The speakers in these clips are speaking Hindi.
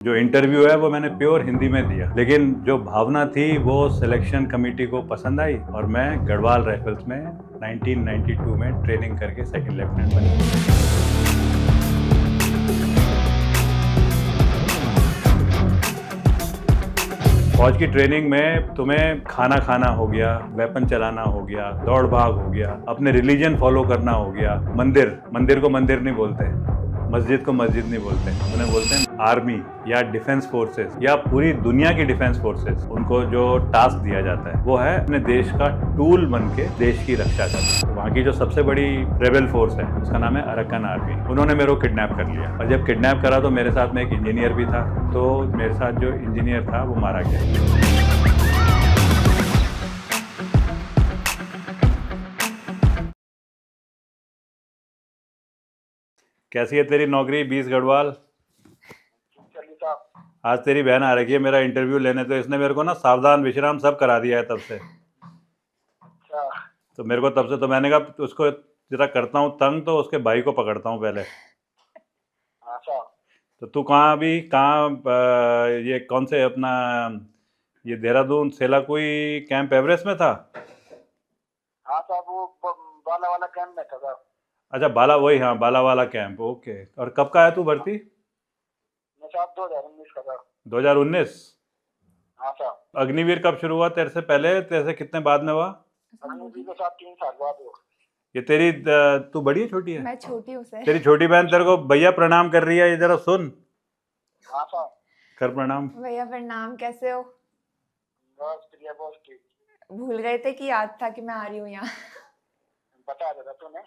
जो इंटरव्यू है वो मैंने प्योर हिंदी में दिया, लेकिन जो भावना थी वो सिलेक्शन कमेटी को पसंद आई और मैं गढ़वाल राइफल्स में 1992 में ट्रेनिंग करके सेकंड लेफ्टिनेंट बना। फौज की ट्रेनिंग में तुम्हें खाना खाना हो गया, वेपन चलाना हो गया, दौड़ भाग हो गया, अपने रिलीजन फॉलो करना हो गया, मंदिर को मंदिर नहीं बोलते, मस्जिद को मस्जिद नहीं बोलते, उन्हें बोलते हैं आर्मी या डिफेंस फोर्सेस या पूरी दुनिया की डिफेंस फोर्सेस। उनको जो टास्क दिया जाता है वो है अपने देश का टूल बन के देश की रक्षा करना। वहाँ की जो सबसे बड़ी रेबल फोर्स है उसका नाम है अरकान आर्मी। उन्होंने मेरे को किडनैप कर लिया और जब किडनैप करा तो मेरे साथ में एक इंजीनियर भी था, तो मेरे साथ जो इंजीनियर था वो मारा गया। कैसी है तेरी नौकरी 20 गढ़वाल? आज तेरी बहन आ रही है मेरा इंटरव्यू लेने, तो इसने मेरे को ना सावधान विश्राम सब करा दिया है तब से। तो मेरे को तब से, तो मैंने कहा उसको जरा करता हूँ तंग, तो उसके भाई को पकड़ता हूँ पहले। तो तू ये कौन से अपना ये देहरादून सेलाकुई कैंप एवरेस्ट में था? हाँ साहब, वो बाला वाला कैंप में था साहब। अच्छा बाला, वही, हाँ बाला वाला कैंप। ओके, और कब का है तू भर्ती? मैं साहब 2019 का था। 2019? हाँ साहब। अग्निवीर कब शुरू हुआ? तेरे से पहले, तेरे से कितने बाद में हुआ? अग्निवीर के साथ 3 साल बाद हुआ। ये तेरी तू बड़ी है छोटी है? मैं छोटी हूँ सर। तेरी छोटी बहन तेरे को भैया प्रणाम कर रही है, ये जरा सुन। हाँ साहब। कर प्रणाम। भैया प्रणाम, कैसे हो? बस प्रिया, बस ठीक। भूल गए थे कि याद था कि मैं आ रही हूँ यहाँ? बता देता तूने।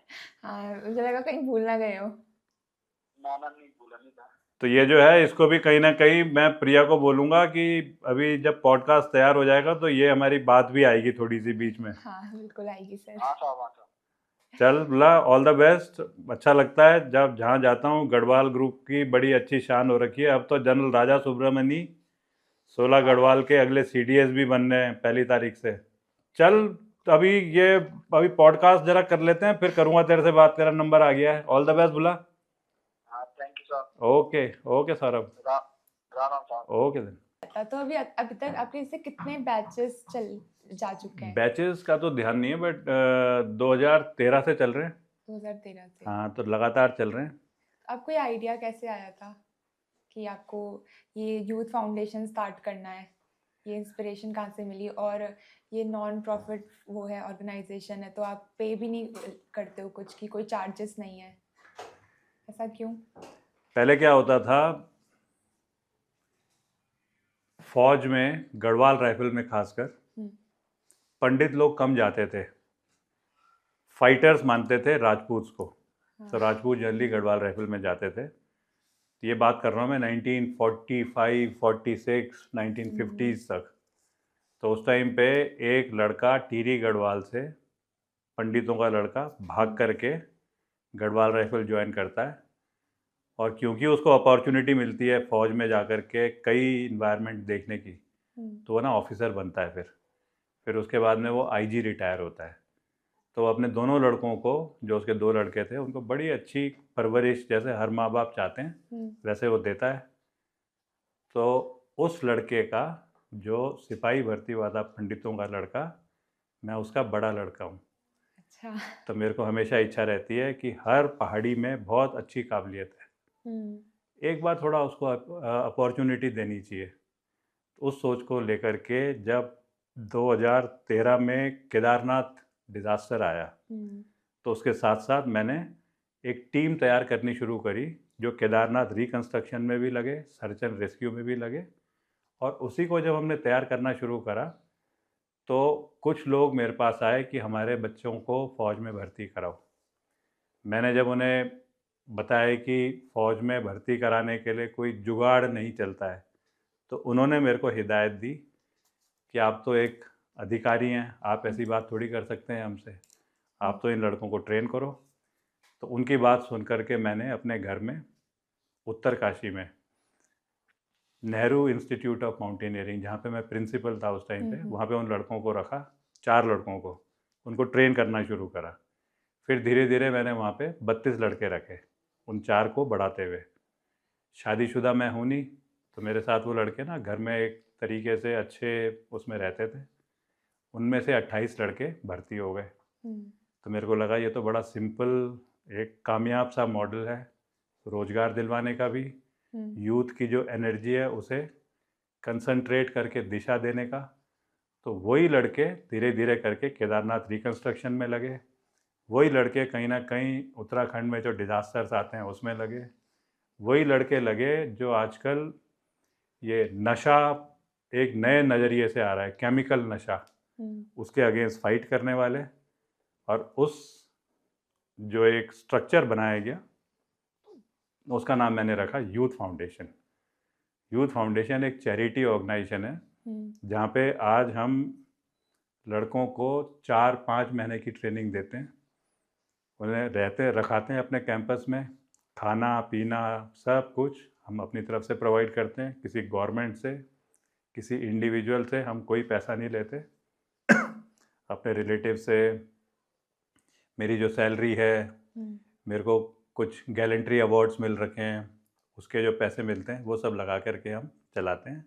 हाँ, मुझे लगा कहीं भूल ना गए हो। ना नहीं भूला नहीं था। तो ये जो है इसको भी कहीं ना कहीं मैं प्रिया को बोलूंगा कि अभी जब पॉडकास्ट तैयार हो जाएगा तो ये हमारी बात भी आएगी थोड़ी सी बीच में। हाँ बिल्कुल आएगी सर। हाँ साहब, हाँ साहब। चल बोला, ऑल द बेस्ट। अच्छा लगता है जब जहाँ जाता हूँ। गढ़वाल ग्रुप की बड़ी अच्छी शान हो रखी है। अब तो जनरल राजा सुब्रमणी 16 गढ़वाल के अगले CDS भी बन रहे हैं 1 तारीख से। चल अभी पॉडकास्ट जरा कर लेते हैं, फिर करूँगा तेरे से बात। तेरा नंबर आ गया है। ऑल द बेस्ट बोला। हाँ, थैंक यू साहब। Okay okay Saurabh. राम साहब। ओके दिन। तो अभी तक आपके इससे कितने बैचेस चल जा चुके हैं? बैचेस का तो ध्यान नहीं है, बट 2013 से चल रहे हैं। 2013 से? हाँ, तो लगातार चल रहे हैं। आपको ये आइडिया कैसे आया था कि आपको ये यूथ फाउंडेशन स्टार्ट करना है? ये इंस्पिरेशन कहाँ से मिली? और ये नॉन प्रॉफिट वो है, ऑर्गेनाइजेशन है, तो आप पे भी नहीं करते हो कुछ, की कोई चार्जेस नहीं है, ऐसा क्यों? पहले क्या होता था, फौज में गढ़वाल राइफल में खासकर पंडित लोग कम जाते थे। फाइटर्स मानते थे राजपूत को। तो राजपूत जनरली गढ़वाल राइफल में जाते थे। ये बात कर रहा हूँ मैं 1945, 46, 1950s तक। तो उस टाइम पे एक लड़का टिहरी गढ़वाल से, पंडितों का लड़का, भाग करके गढ़वाल राइफल ज्वाइन करता है। और क्योंकि उसको अपॉर्चुनिटी मिलती है फौज में जाकर के कई इन्वायरमेंट देखने की, तो वो ना ऑफिसर बनता है। फिर उसके बाद में वो IG रिटायर होता है। तो वो अपने दोनों लड़कों को, जो उसके 2 लड़के थे, उनको बड़ी अच्छी परवरिश, जैसे हर माँ बाप चाहते हैं वैसे वो देता है। तो उस लड़के का, जो सिपाही भर्ती हुआ था पंडितों का लड़का, मैं उसका बड़ा लड़का हूँ। अच्छा। तो मेरे को हमेशा इच्छा रहती है कि हर पहाड़ी में बहुत अच्छी काबिलियत है, एक बार थोड़ा उसको अपॉर्चुनिटी देनी चाहिए। उस सोच को लेकर के जब 2013 में केदारनाथ डिज़ास्टर आया, तो उसके साथ साथ मैंने एक टीम तैयार करनी शुरू करी, जो केदारनाथ रिकंस्ट्रक्शन में भी लगे, सर्च एंड रेस्क्यू में भी लगे। और उसी को जब हमने तैयार करना शुरू करा, तो कुछ लोग मेरे पास आए कि हमारे बच्चों को फ़ौज में भर्ती कराओ। मैंने जब उन्हें बताया कि फ़ौज में भर्ती कराने के लिए कोई जुगाड़ नहीं चलता है, तो उन्होंने मेरे को हिदायत दी कि आप तो एक अधिकारी हैं, आप ऐसी बात थोड़ी कर सकते हैं हमसे, आप तो इन लड़कों को ट्रेन करो। तो उनकी बात सुन करके मैंने अपने घर में उत्तरकाशी में नेहरू इंस्टीट्यूट ऑफ माउंटेनियरिंग, जहाँ पे मैं प्रिंसिपल था उस टाइम पे, वहाँ पे उन लड़कों को रखा, 4 लड़कों को, उनको ट्रेन करना शुरू करा। फिर धीरे धीरे मैंने वहाँ पे 32 लड़के रखे, उन 4 को बढ़ाते हुए। शादीशुदा मैं हूँ नहीं, तो मेरे साथ वो लड़के ना घर में एक तरीके से अच्छे उसमें रहते थे, उनमें से 28 लड़के भर्ती हो गए। तो मेरे को लगा ये तो बड़ा सिंपल एक कामयाब सा मॉडल है रोज़गार दिलवाने का भी, यूथ की जो एनर्जी है उसे कंसंट्रेट करके दिशा देने का। तो वही लड़के धीरे धीरे करके केदारनाथ रिकंस्ट्रक्शन में लगे, वही लड़के कहीं ना कहीं उत्तराखंड में जो डिज़ास्टर्स आते हैं उसमें लगे, वही लड़के लगे जो आजकल ये नशा एक नए नज़रिए से आ रहा है, केमिकल नशा, उसके अगेंस्ट फाइट करने वाले। और उस जो एक स्ट्रक्चर बनाया गया उसका नाम मैंने रखा यूथ फाउंडेशन। यूथ फाउंडेशन एक चैरिटी ऑर्गेनाइजेशन है जहाँ पे आज हम लड़कों को 4-5 महीने की ट्रेनिंग देते हैं, उन्हें रखाते हैं अपने कैंपस में, खाना पीना सब कुछ हम अपनी तरफ से प्रोवाइड करते हैं, किसी गवर्नमेंट से किसी इंडिविजुअल से हम कोई पैसा नहीं लेते। अपने रिलेटिव से मेरी जो सैलरी है, मेरे को कुछ गैलेंट्री अवार्ड्स मिल रखे हैं, उसके जो पैसे मिलते हैं वो सब लगा करके हम चलाते हैं।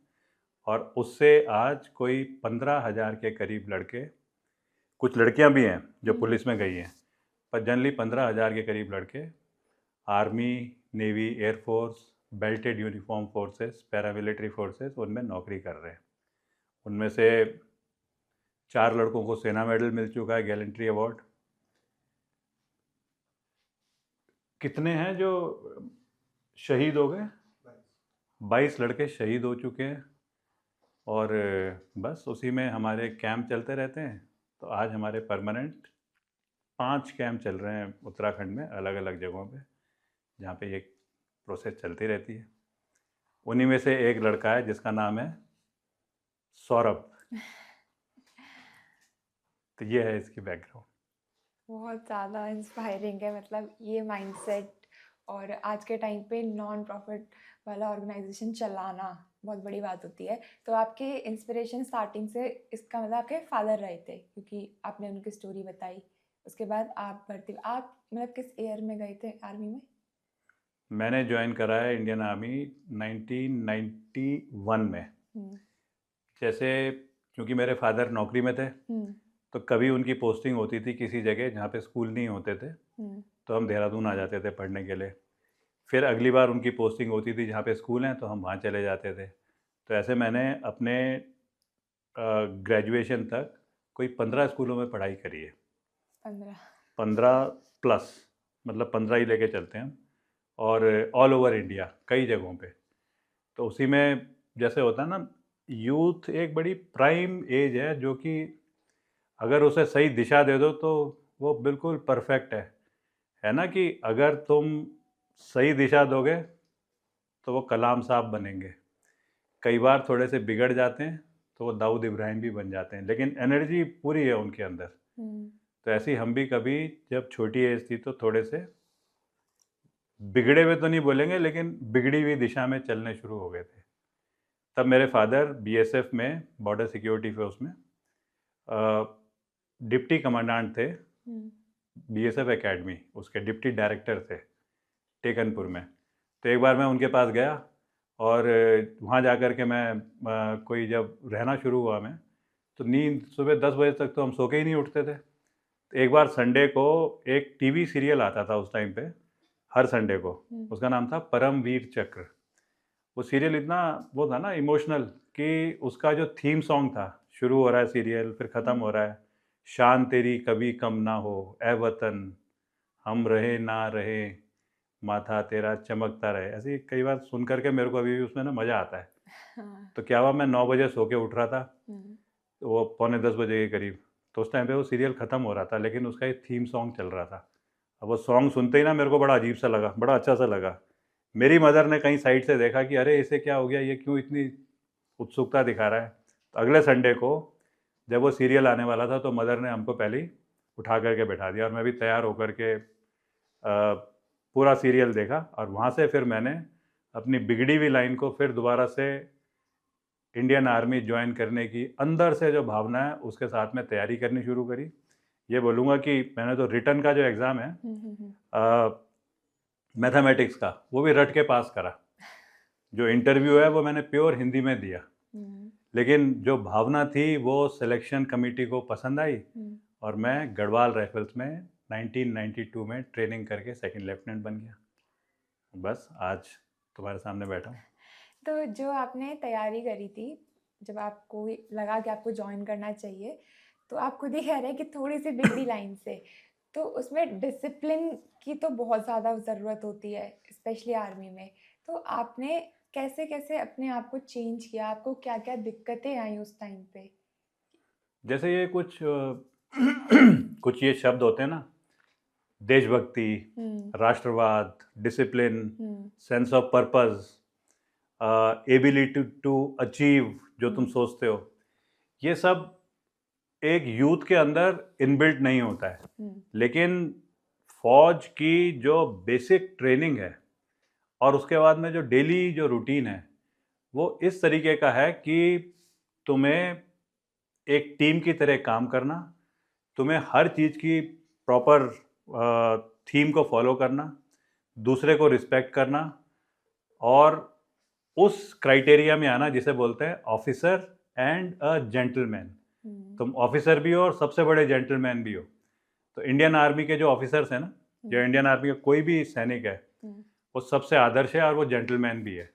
और उससे आज कोई 15,000 के करीब लड़के, कुछ लड़कियां भी हैं जो पुलिस में गई हैं, पर जनरली 15,000 के करीब लड़के army, navy, air force, belted uniform forces, paramilitary forces उनमें नौकरी कर रहे हैं। उनमें से 4 लड़कों को सेना मेडल मिल चुका है, गैलेंट्री अवार्ड। कितने हैं जो शहीद हो गए? 22 लड़के शहीद हो चुके हैं। और बस उसी में हमारे कैंप चलते रहते हैं। तो आज हमारे परमानेंट 5 कैंप चल रहे हैं उत्तराखंड में, अलग अलग जगहों पे, जहाँ पे ये प्रोसेस चलती रहती है। उन्हीं में से एक लड़का है जिसका नाम है सौरभ। तो ये है इसकी बैकग्राउंड। बहुत ज़्यादा इंस्पायरिंग है, मतलब ये माइंडसेट और आज के टाइम पे नॉन प्रॉफिट वाला ऑर्गेनाइजेशन चलाना बहुत बड़ी बात होती है। तो आपके इंस्पिरेशन स्टार्टिंग से, इसका मतलब आपके फादर रहे थे, क्योंकि आपने उनकी स्टोरी बताई। उसके बाद आप आप मतलब किस ईयर में गए थे आर्मी में? मैंने ज्वाइन करा है इंडियन आर्मी 1991 में। जैसे क्योंकि मेरे फादर नौकरी में थे, तो कभी उनकी पोस्टिंग होती थी किसी जगह जहाँ पे स्कूल नहीं होते थे, तो हम देहरादून आ जाते थे पढ़ने के लिए। फिर अगली बार उनकी पोस्टिंग होती थी जहाँ पे स्कूल हैं, तो हम वहाँ चले जाते थे। तो ऐसे मैंने अपने ग्रेजुएशन तक कोई 15 स्कूलों में पढ़ाई करी है। 15 प्लस, मतलब 15 ही लेके चलते हैं। और ऑल ओवर इंडिया कई जगहों पे। तो उसी में जैसे होता है ना, यूथ एक बड़ी प्राइम एज है जो कि अगर उसे सही दिशा दे दो तो वो बिल्कुल परफेक्ट है ना, कि अगर तुम सही दिशा दोगे तो वो कलाम साहब बनेंगे। कई बार थोड़े से बिगड़ जाते हैं तो वो दाऊद इब्राहिम भी बन जाते हैं, लेकिन एनर्जी पूरी है उनके अंदर। तो ऐसे ही हम भी कभी जब छोटी एज थी तो थोड़े से बिगड़े हुए तो नहीं बोलेंगे, लेकिन बिगड़ी हुई दिशा में चलने शुरू हो गए थे। तब मेरे फादर बीएसएफ में, बॉर्डर सिक्योरिटी फोर्स में डिप्टी कमांडेंट थे, बीएसएफ एकेडमी, उसके डिप्टी डायरेक्टर थे टेकनपुर में। तो एक बार मैं उनके पास गया और वहाँ जा कर के मैं कोई जब रहना शुरू हुआ मैं, तो नींद सुबह 10 बजे तक तो हम सो के ही नहीं उठते थे। तो एक बार संडे को एक टीवी सीरियल आता था उस टाइम पे, हर संडे को, उसका नाम था परमवीर चक्र। वो सीरियल इतना वो था ना इमोशनल, कि उसका जो थीम सॉन्ग था, शुरू हो रहा है सीरियल, फिर ख़त्म हो रहा है, शान तेरी कभी कम ना हो, ए वतन हम रहे ना रहे, माथा तेरा चमकता रहे। ऐसे कई बार सुन करके मेरे को अभी भी उसमें ना मज़ा आता है। तो क्या हुआ, मैं 9 बजे सो के उठ रहा था, तो वो 9:45 बजे के करीब, तो उस टाइम पे वो सीरियल ख़त्म हो रहा था, लेकिन उसका एक थीम सॉन्ग चल रहा था। अब वो सॉन्ग सुनते ही ना मेरे को बड़ा अजीब सा लगा, बड़ा अच्छा सा लगा। मेरी मदर ने कहीं साइड से देखा कि अरे इसे क्या हो गया, ये क्यों इतनी उत्सुकता दिखा रहा है। तो अगले संडे को जब वो सीरियल आने वाला था तो मदर ने हमको पहले ही उठा करके बैठा दिया, और मैं भी तैयार होकर के पूरा सीरियल देखा। और वहाँ से फिर मैंने अपनी बिगड़ी हुई लाइन को फिर दोबारा से इंडियन आर्मी ज्वाइन करने की अंदर से जो भावना है उसके साथ में तैयारी करनी शुरू करी। ये बोलूँगा कि मैंने तो रिटर्न का जो एग्ज़ाम है मैथमेटिक्स का, वो भी रट के पास करा। जो इंटरव्यू है वो मैंने प्योर हिंदी में दिया, लेकिन जो भावना थी वो सिलेक्शन कमेटी को पसंद आई और मैं गढ़वाल राइफल्स में 1992 में ट्रेनिंग करके सेकंड लेफ्टिनेंट बन गया। बस आज तुम्हारे सामने बैठा हूँ। तो जो आपने तैयारी करी थी, जब आपको लगा कि आपको ज्वाइन करना चाहिए, तो आप खुद ही कह रहे हैं कि थोड़ी सी बिगड़ी लाइन से, तो उसमें डिसिप्लिन की तो बहुत ज़्यादा ज़रूरत होती है, स्पेशली आर्मी में। तो आपने कैसे कैसे अपने आप को चेंज किया? आपको क्या क्या दिक्कतें आई उस टाइम पे? जैसे ये कुछ कुछ ये शब्द होते हैं ना, देशभक्ति, राष्ट्रवाद, discipline, sense of purpose, ability to achieve, जो तुम सोचते हो, ये सब एक यूथ के अंदर इनबिल्ट नहीं होता है। लेकिन फौज की जो बेसिक ट्रेनिंग है और उसके बाद में जो डेली जो रूटीन है वो इस तरीके का है कि तुम्हें एक टीम की तरह काम करना, तुम्हें हर चीज़ की प्रॉपर थीम को फॉलो करना, दूसरे को रिस्पेक्ट करना और उस क्राइटेरिया में आना जिसे बोलते हैं ऑफिसर एंड अ जेंटलमैन। तुम ऑफिसर भी हो और सबसे बड़े जेंटलमैन भी हो। तो इंडियन आर्मी के जो ऑफिसर्स हैं ना, जो इंडियन आर्मी का कोई भी सैनिक है, वो सबसे आदर्श है और वो जेंटलमैन भी है।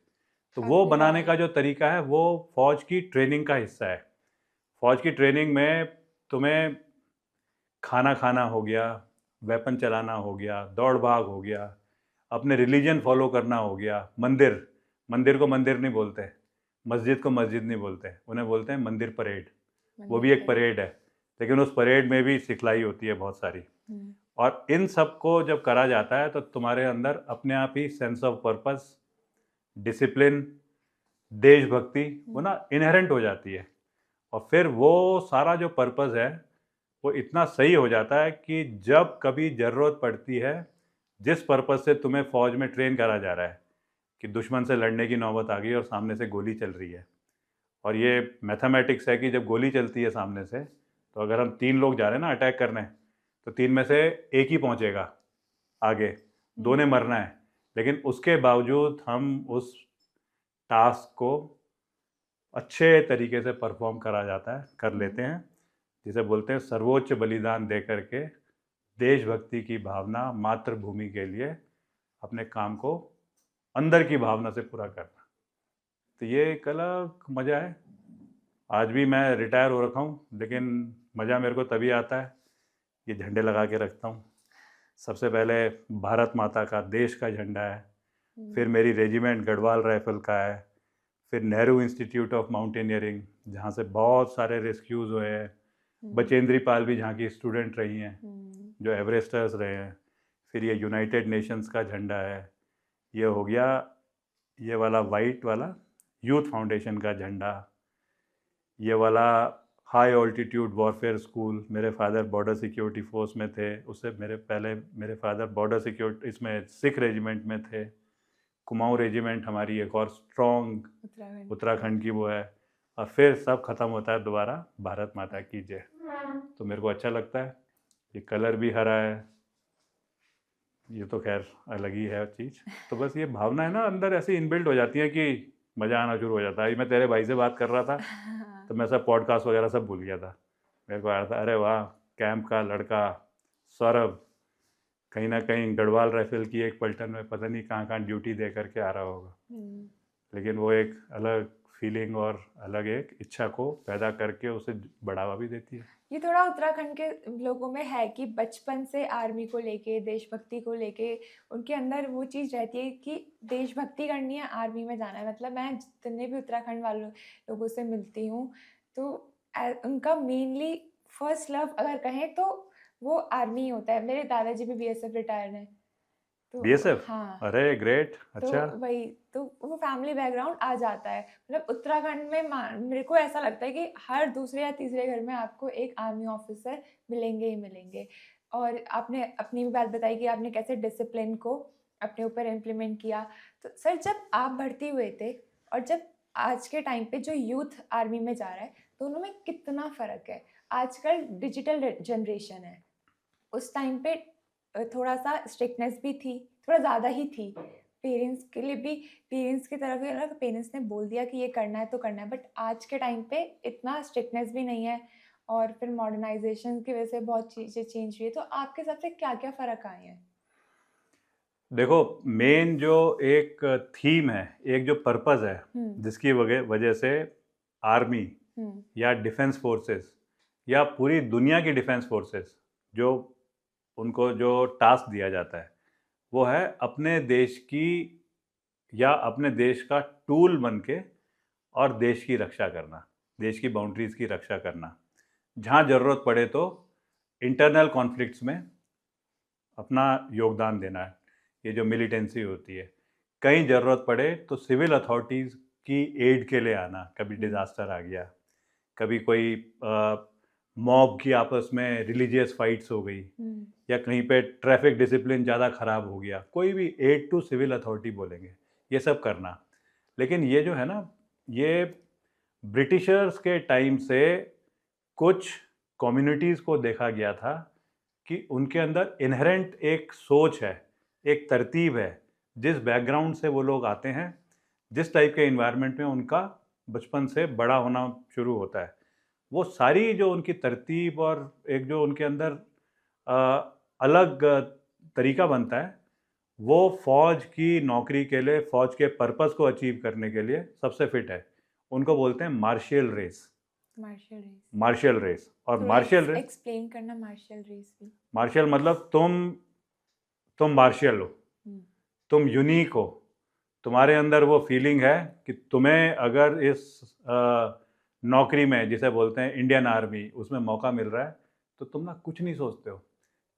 तो वो बनाने का जो तरीका है वो फौज की ट्रेनिंग का हिस्सा है। फौज की ट्रेनिंग में तुम्हें खाना खाना हो गया, वेपन चलाना हो गया, दौड़ भाग हो गया, अपने रिलीजन फॉलो करना हो गया, मंदिर को मंदिर नहीं बोलते, मस्जिद को मस्जिद नहीं बोलते, उन्हें बोलते हैं मंदिर परेड। वो भी एक परेड है, लेकिन उस परेड में भी सिखलाई होती है बहुत सारी। और इन सब को जब करा जाता है तो तुम्हारे अंदर अपने आप ही सेंस ऑफ पर्पस, डिसिप्लिन, देशभक्ति वो ना इनहेरेंट हो जाती है। और फिर वो सारा जो पर्पस है वो इतना सही हो जाता है कि जब कभी ज़रूरत पड़ती है, जिस पर्पस से तुम्हें फ़ौज में ट्रेन करा जा रहा है कि दुश्मन से लड़ने की नौबत आ गई और सामने से गोली चल रही है, और ये मैथमेटिक्स है कि जब गोली चलती है सामने से, तो अगर हम 3 लोग जा रहे हैं ना अटैक करने, तो 3 में से एक ही पहुंचेगा आगे, 2 ने मरना है। लेकिन उसके बावजूद हम उस टास्क को अच्छे तरीके से परफॉर्म करा जाता है, कर लेते हैं, जिसे बोलते हैं सर्वोच्च बलिदान दे करके देशभक्ति की भावना, मातृभूमि के लिए अपने काम को अंदर की भावना से पूरा करना। तो ये एक अलग मज़ा है। आज भी मैं रिटायर हो रखा हूँ, लेकिन मज़ा मेरे को तभी आता है, ये झंडे लगा के रखता हूँ। सबसे पहले भारत माता का, देश का झंडा है, फिर मेरी रेजिमेंट गढ़वाल राइफल का है, फिर नेहरू इंस्टीट्यूट ऑफ माउंटेनियरिंग, जहाँ से बहुत सारे रेस्क्यूज़ हुए हैं, बचेंद्री पाल भी जहाँ की स्टूडेंट रही हैं, जो एवरेस्टर्स रहे हैं। फिर ये यूनाइटेड नेशंस का झंडा है, ये हो गया ये वाला वाइट वाला यूथ फाउंडेशन का झंडा, ये वाला हाई ऑल्टीट्यूड वॉरफेयर स्कूल, मेरे फादर बॉर्डर सिक्योरिटी फोर्स में थे, उससे मेरे फादर बॉर्डर सिक्योरिटी इसमें सिख रेजिमेंट में थे। कुमाऊँ रेजिमेंट हमारी एक और स्ट्रॉन्ग उत्तराखंड की वो है, और फिर सब ख़त्म होता है दोबारा भारत माता की जय। तो मेरे को अच्छा लगता है। ये कलर भी हरा है, ये तो खैर अलग ही है चीज़। तो बस ये भावना है ना अंदर ऐसी इनबिल्ट हो जाती है कि मज़ा आना शुरू हो जाता है। मैं तेरे भाई से बात कर रहा था तो मैं सब पॉडकास्ट वगैरह सब भूल गया था। मेरे को आया था, अरे वाह, कैंप का लड़का सौरभ कहीं ना कहीं गढ़वाल राइफल की एक पलटन में पता नहीं कहाँ कहाँ ड्यूटी दे करके आ रहा होगा, लेकिन वो एक अलग फीलिंग और अलग एक इच्छा को पैदा करके उसे बढ़ावा भी देती है। ये थोड़ा उत्तराखंड के लोगों में है कि बचपन से आर्मी को लेके, देशभक्ति को लेके उनके अंदर वो चीज़ रहती है कि देशभक्ति करनी है, आर्मी में जाना है। मतलब मैं जितने भी उत्तराखंड वालों लोगों से मिलती हूँ तो उनका मेनली फर्स्ट लव अगर कहें तो वो आर्मी ही होता है। मेरे दादाजी भी बीएसएफ रिटायर्ड हैं। तो बीएसएफ, हाँ, अरे ग्रेट, तो अच्छा। वही तो वो फैमिली बैकग्राउंड आ जाता है। मतलब उत्तराखंड में मेरे को ऐसा लगता है कि हर दूसरे या तीसरे घर में आपको एक आर्मी ऑफिसर मिलेंगे ही मिलेंगे। और आपने अपनी भी बात बताई कि आपने कैसे डिसिप्लिन को अपने ऊपर इम्प्लीमेंट किया। तो सर, जब आप भर्ती हुए थे और जब आज के टाइम पे जो यूथ आर्मी में जा रहा है, दोनों में कितना फ़र्क है? आजकल डिजिटल जनरेशन है, उस टाइम पे थोड़ा सा स्ट्रिक्टनेस भी थी, थोड़ा ज़्यादा ही थी। पेरेंट्स के लिए भी, पेरेंट्स की तरफ भी ना, पेरेंट्स ने बोल दिया कि ये करना है तो करना है, बट आज के टाइम पे इतना स्ट्रिक्टनेस भी नहीं है और फिर मॉडर्नाइजेशन की वजह से बहुत चीज़ें चेंज हुई है। तो आपके हिसाब से क्या-क्या फ़र्क आए हैं? देखो, मेन जो एक थीम है, एक जो पर्पस है, हुँ, जिसकी वजह वजह से आर्मी हुँ, या डिफेंस फोर्सेस या पूरी दुनिया की डिफेंस फोर्सेस जो उनको जो टास्क दिया जाता है, वो है अपने देश की या अपने देश का टूल बन के और देश की रक्षा करना, देश की बाउंड्रीज की रक्षा करना। जहाँ ज़रूरत पड़े तो इंटरनल कॉन्फ्लिक्ट्स में अपना योगदान देना है, ये जो मिलिटेंसी होती है। कहीं ज़रूरत पड़े तो सिविल अथॉरिटीज़ की एड के लिए आना, कभी हुँ, डिज़ास्टर आ गया, कभी कोई मॉब की आपस में रिलीजियस फाइट्स हो गई, हुँ, या कहीं पे ट्रैफिक डिसिप्लिन ज़्यादा ख़राब हो गया, कोई भी एड टू सिविल अथॉरिटी बोलेंगे, ये सब करना। लेकिन ये जो है ना, ये ब्रिटिशर्स के टाइम से कुछ कम्युनिटीज़ को देखा गया था कि उनके अंदर इनहेरेंट एक सोच है, एक तरतीब है, जिस बैकग्राउंड से वो लोग आते हैं, जिस टाइप के एनवायरनमेंट में उनका बचपन से बड़ा होना शुरू होता है, वो सारी जो उनकी तरतीब और एक जो उनके अंदर अ, अलग तरीका बनता है, वो फ़ौज की नौकरी के लिए, फ़ौज के पर्पस को अचीव करने के लिए सबसे फिट है। उनको बोलते हैं martial race. Martial race. Martial race और थोड़ा मार्शियल रेस, एक्सप्लेन करना मार्शल रेस भी। मार्शियल मतलब तुम मार्शियल हो, हुँ, तुम यूनिक हो, तुम्हारे अंदर वो फीलिंग है कि तुम्हें अगर इस नौकरी में, जिसे बोलते हैं इंडियन आर्मी, उसमें मौका मिल रहा है, तो तुम ना कुछ नहीं सोचते हो।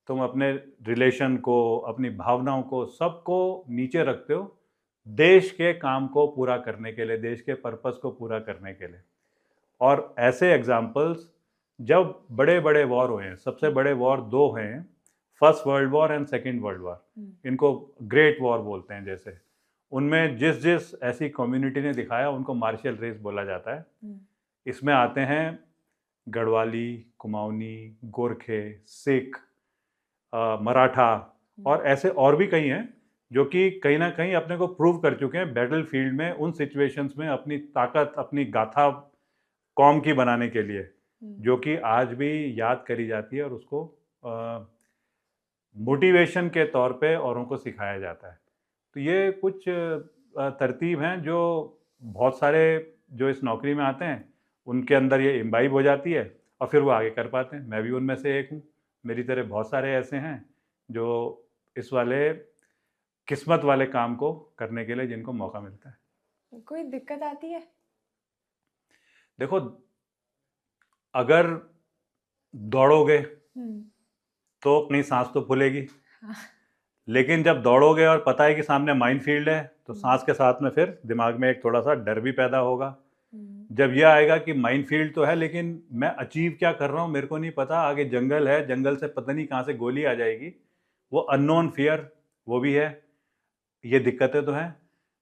तुम अपने रिलेशन को, अपनी भावनाओं को, सबको नीचे रखते हो, देश के काम को पूरा करने के लिए, देश के पर्पस को पूरा करने के लिए। और ऐसे एग्जाम्पल्स जब बड़े बड़े वॉर हुए हैं, सबसे हुँ, बड़े वॉर दो हैं, first world war and second world war, हुँ, इनको ग्रेट वॉर बोलते हैं। जैसे उनमें जिस जिस ऐसी कम्युनिटी ने दिखाया, उनको मार्शल रेस बोला जाता है। हुँ, इसमें आते हैं गढ़वाली, कुमाऊनी, गोरखे, सिख, मराठा, हुँ, और ऐसे और भी कई हैं जो कि कहीं ना कहीं अपने को प्रूव कर चुके हैं बैटल फील्ड में, उन सिचुएशंस में अपनी ताकत, अपनी गाथा कौम की बनाने के लिए, हुँ, जो कि आज भी याद करी जाती है और उसको मोटिवेशन के तौर पे औरों को सिखाया जाता है। तो ये कुछ तरतीब हैं जो बहुत सारे जो इस नौकरी में आते हैं, उनके अंदर ये इम्बाइब हो जाती है और फिर वो आगे कर पाते हैं। मैं भी उनमें से एक हूँ। मेरी तरह बहुत सारे ऐसे हैं जो इस वाले किस्मत वाले काम को करने के लिए जिनको मौका मिलता है। कोई दिक्कत आती है? देखो, अगर दौड़ोगे हुँ, तो अपनी सांस तो फूलेगी, हाँ, लेकिन जब दौड़ोगे और पता है कि सामने माइनफील्ड है, तो हुँ, सांस के साथ में फिर दिमाग में एक थोड़ा सा डर भी पैदा होगा। हुँ, जब यह आएगा कि माइनफील्ड तो है, लेकिन मैं अचीव क्या कर रहा हूँ मेरे को नहीं पता, आगे जंगल है, जंगल से पता नहीं कहाँ से गोली आ जाएगी, वो अननोन फियर, वो भी है। ये दिक्कतें तो हैं।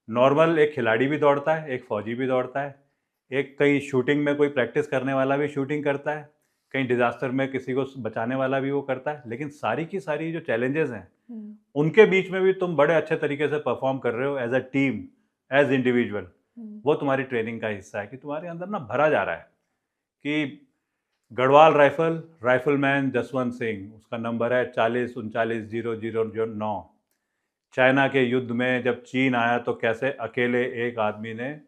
नॉर्मल एक खिलाड़ी भी दौड़ता है, एक फौजी भी दौड़ता है, एक कहीं शूटिंग में कोई प्रैक्टिस करने वाला भी शूटिंग करता है, कहीं डिज़ास्टर में किसी को बचाने वाला भी वो करता है। लेकिन सारी की सारी जो चैलेंजेस हैं, हुँ, उनके बीच में भी तुम बड़े अच्छे तरीके से परफॉर्म कर रहे हो as a team, as individual. हुँ, वो तुम्हारी ट्रेनिंग का हिस्सा है कि तुम्हारे अंदर ना भरा जा रहा है कि गढ़वाल राइफल, राइफलमैन जसवंत सिंह, उसका नंबर है 40390009। चाइना के युद्ध में जब चीन आया तो कैसे अकेले एक आदमी ने,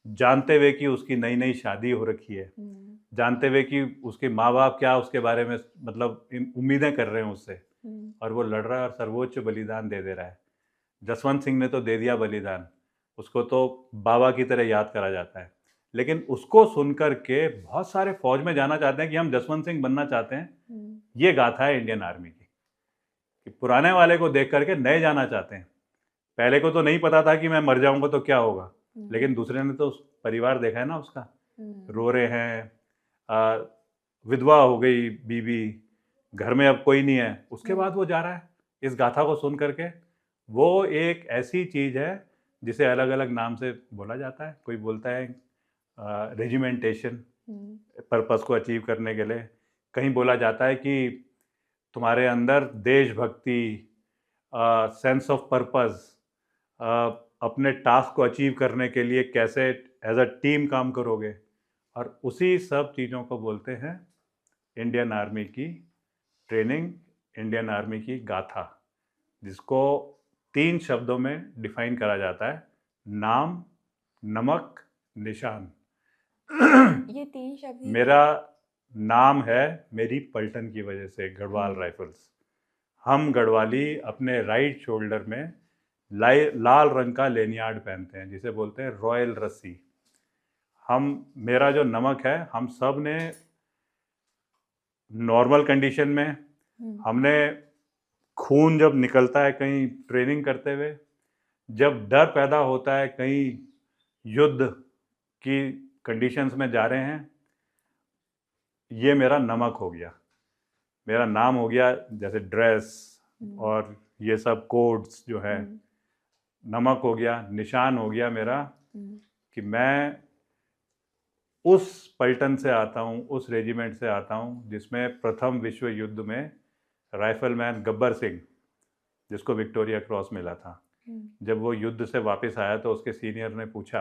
जानते हुए कि उसकी नई नई शादी हो रखी है, हुँ, जानते हुए कि उसके माँ बाप क्या उसके बारे में मतलब उम्मीदें कर रहे हैं उससे, हुँ, और वो लड़ रहा है और सर्वोच्च बलिदान दे दे रहा है। जसवंत सिंह ने तो दे दिया बलिदान, उसको तो बाबा की तरह याद करा जाता है। लेकिन उसको सुनकर के बहुत सारे फौज में जाना चाहते हैं कि हम जसवंत सिंह बनना चाहते हैं। हुँ, ये गाथा है इंडियन आर्मी की, कि पुराने वाले को देख करके नए जाना चाहते हैं। पहले को तो नहीं पता था कि मैं मर जाऊंगा तो क्या होगा, हुँ, लेकिन दूसरे ने तो परिवार देखा है ना उसका, हुँ, रो रहे हैं, आ, विधवा हो गई बीवी, घर में अब कोई नहीं है, उसके हुँ, बाद वो जा रहा है इस गाथा को सुन करके। वो एक ऐसी चीज है जिसे अलग अलग नाम से बोला जाता है। कोई बोलता है रेजिमेंटेशन, हुँ, पर्पस को अचीव करने के लिए। कहीं बोला जाता है कि तुम्हारे अंदर देशभक्ति, सेंस ऑफ पर्पस, अपने टास्क को अचीव करने के लिए कैसे एज अ टीम काम करोगे, और उसी सब चीज़ों को बोलते हैं इंडियन आर्मी की ट्रेनिंग, इंडियन आर्मी की गाथा, जिसको 3 शब्दों में डिफाइन करा जाता है: नाम, नमक, निशान। ये 3 शब्द ही मेरा नाम है मेरी पलटन की वजह से गढ़वाल राइफल्स। हम गढ़वाली अपने राइट शोल्डर में लाल रंग का लेनियार्ड पहनते हैं, जिसे बोलते हैं रॉयल रस्सी। मेरा जो नमक है, हम सब ने नॉर्मल कंडीशन में, हमने खून जब निकलता है कहीं ट्रेनिंग करते हुए, जब डर पैदा होता है कहीं युद्ध की कंडीशंस में जा रहे हैं, ये मेरा नमक हो गया। मेरा नाम हो गया जैसे ड्रेस और ये सब कोड्स जो है, नमक हो गया। निशान हो गया मेरा कि मैं उस पलटन से आता हूँ, उस रेजिमेंट से आता हूँ जिसमें प्रथम विश्व युद्ध में राइफलमैन गब्बर सिंह, जिसको विक्टोरिया क्रॉस मिला था, जब वो युद्ध से वापस आया तो उसके सीनियर ने पूछा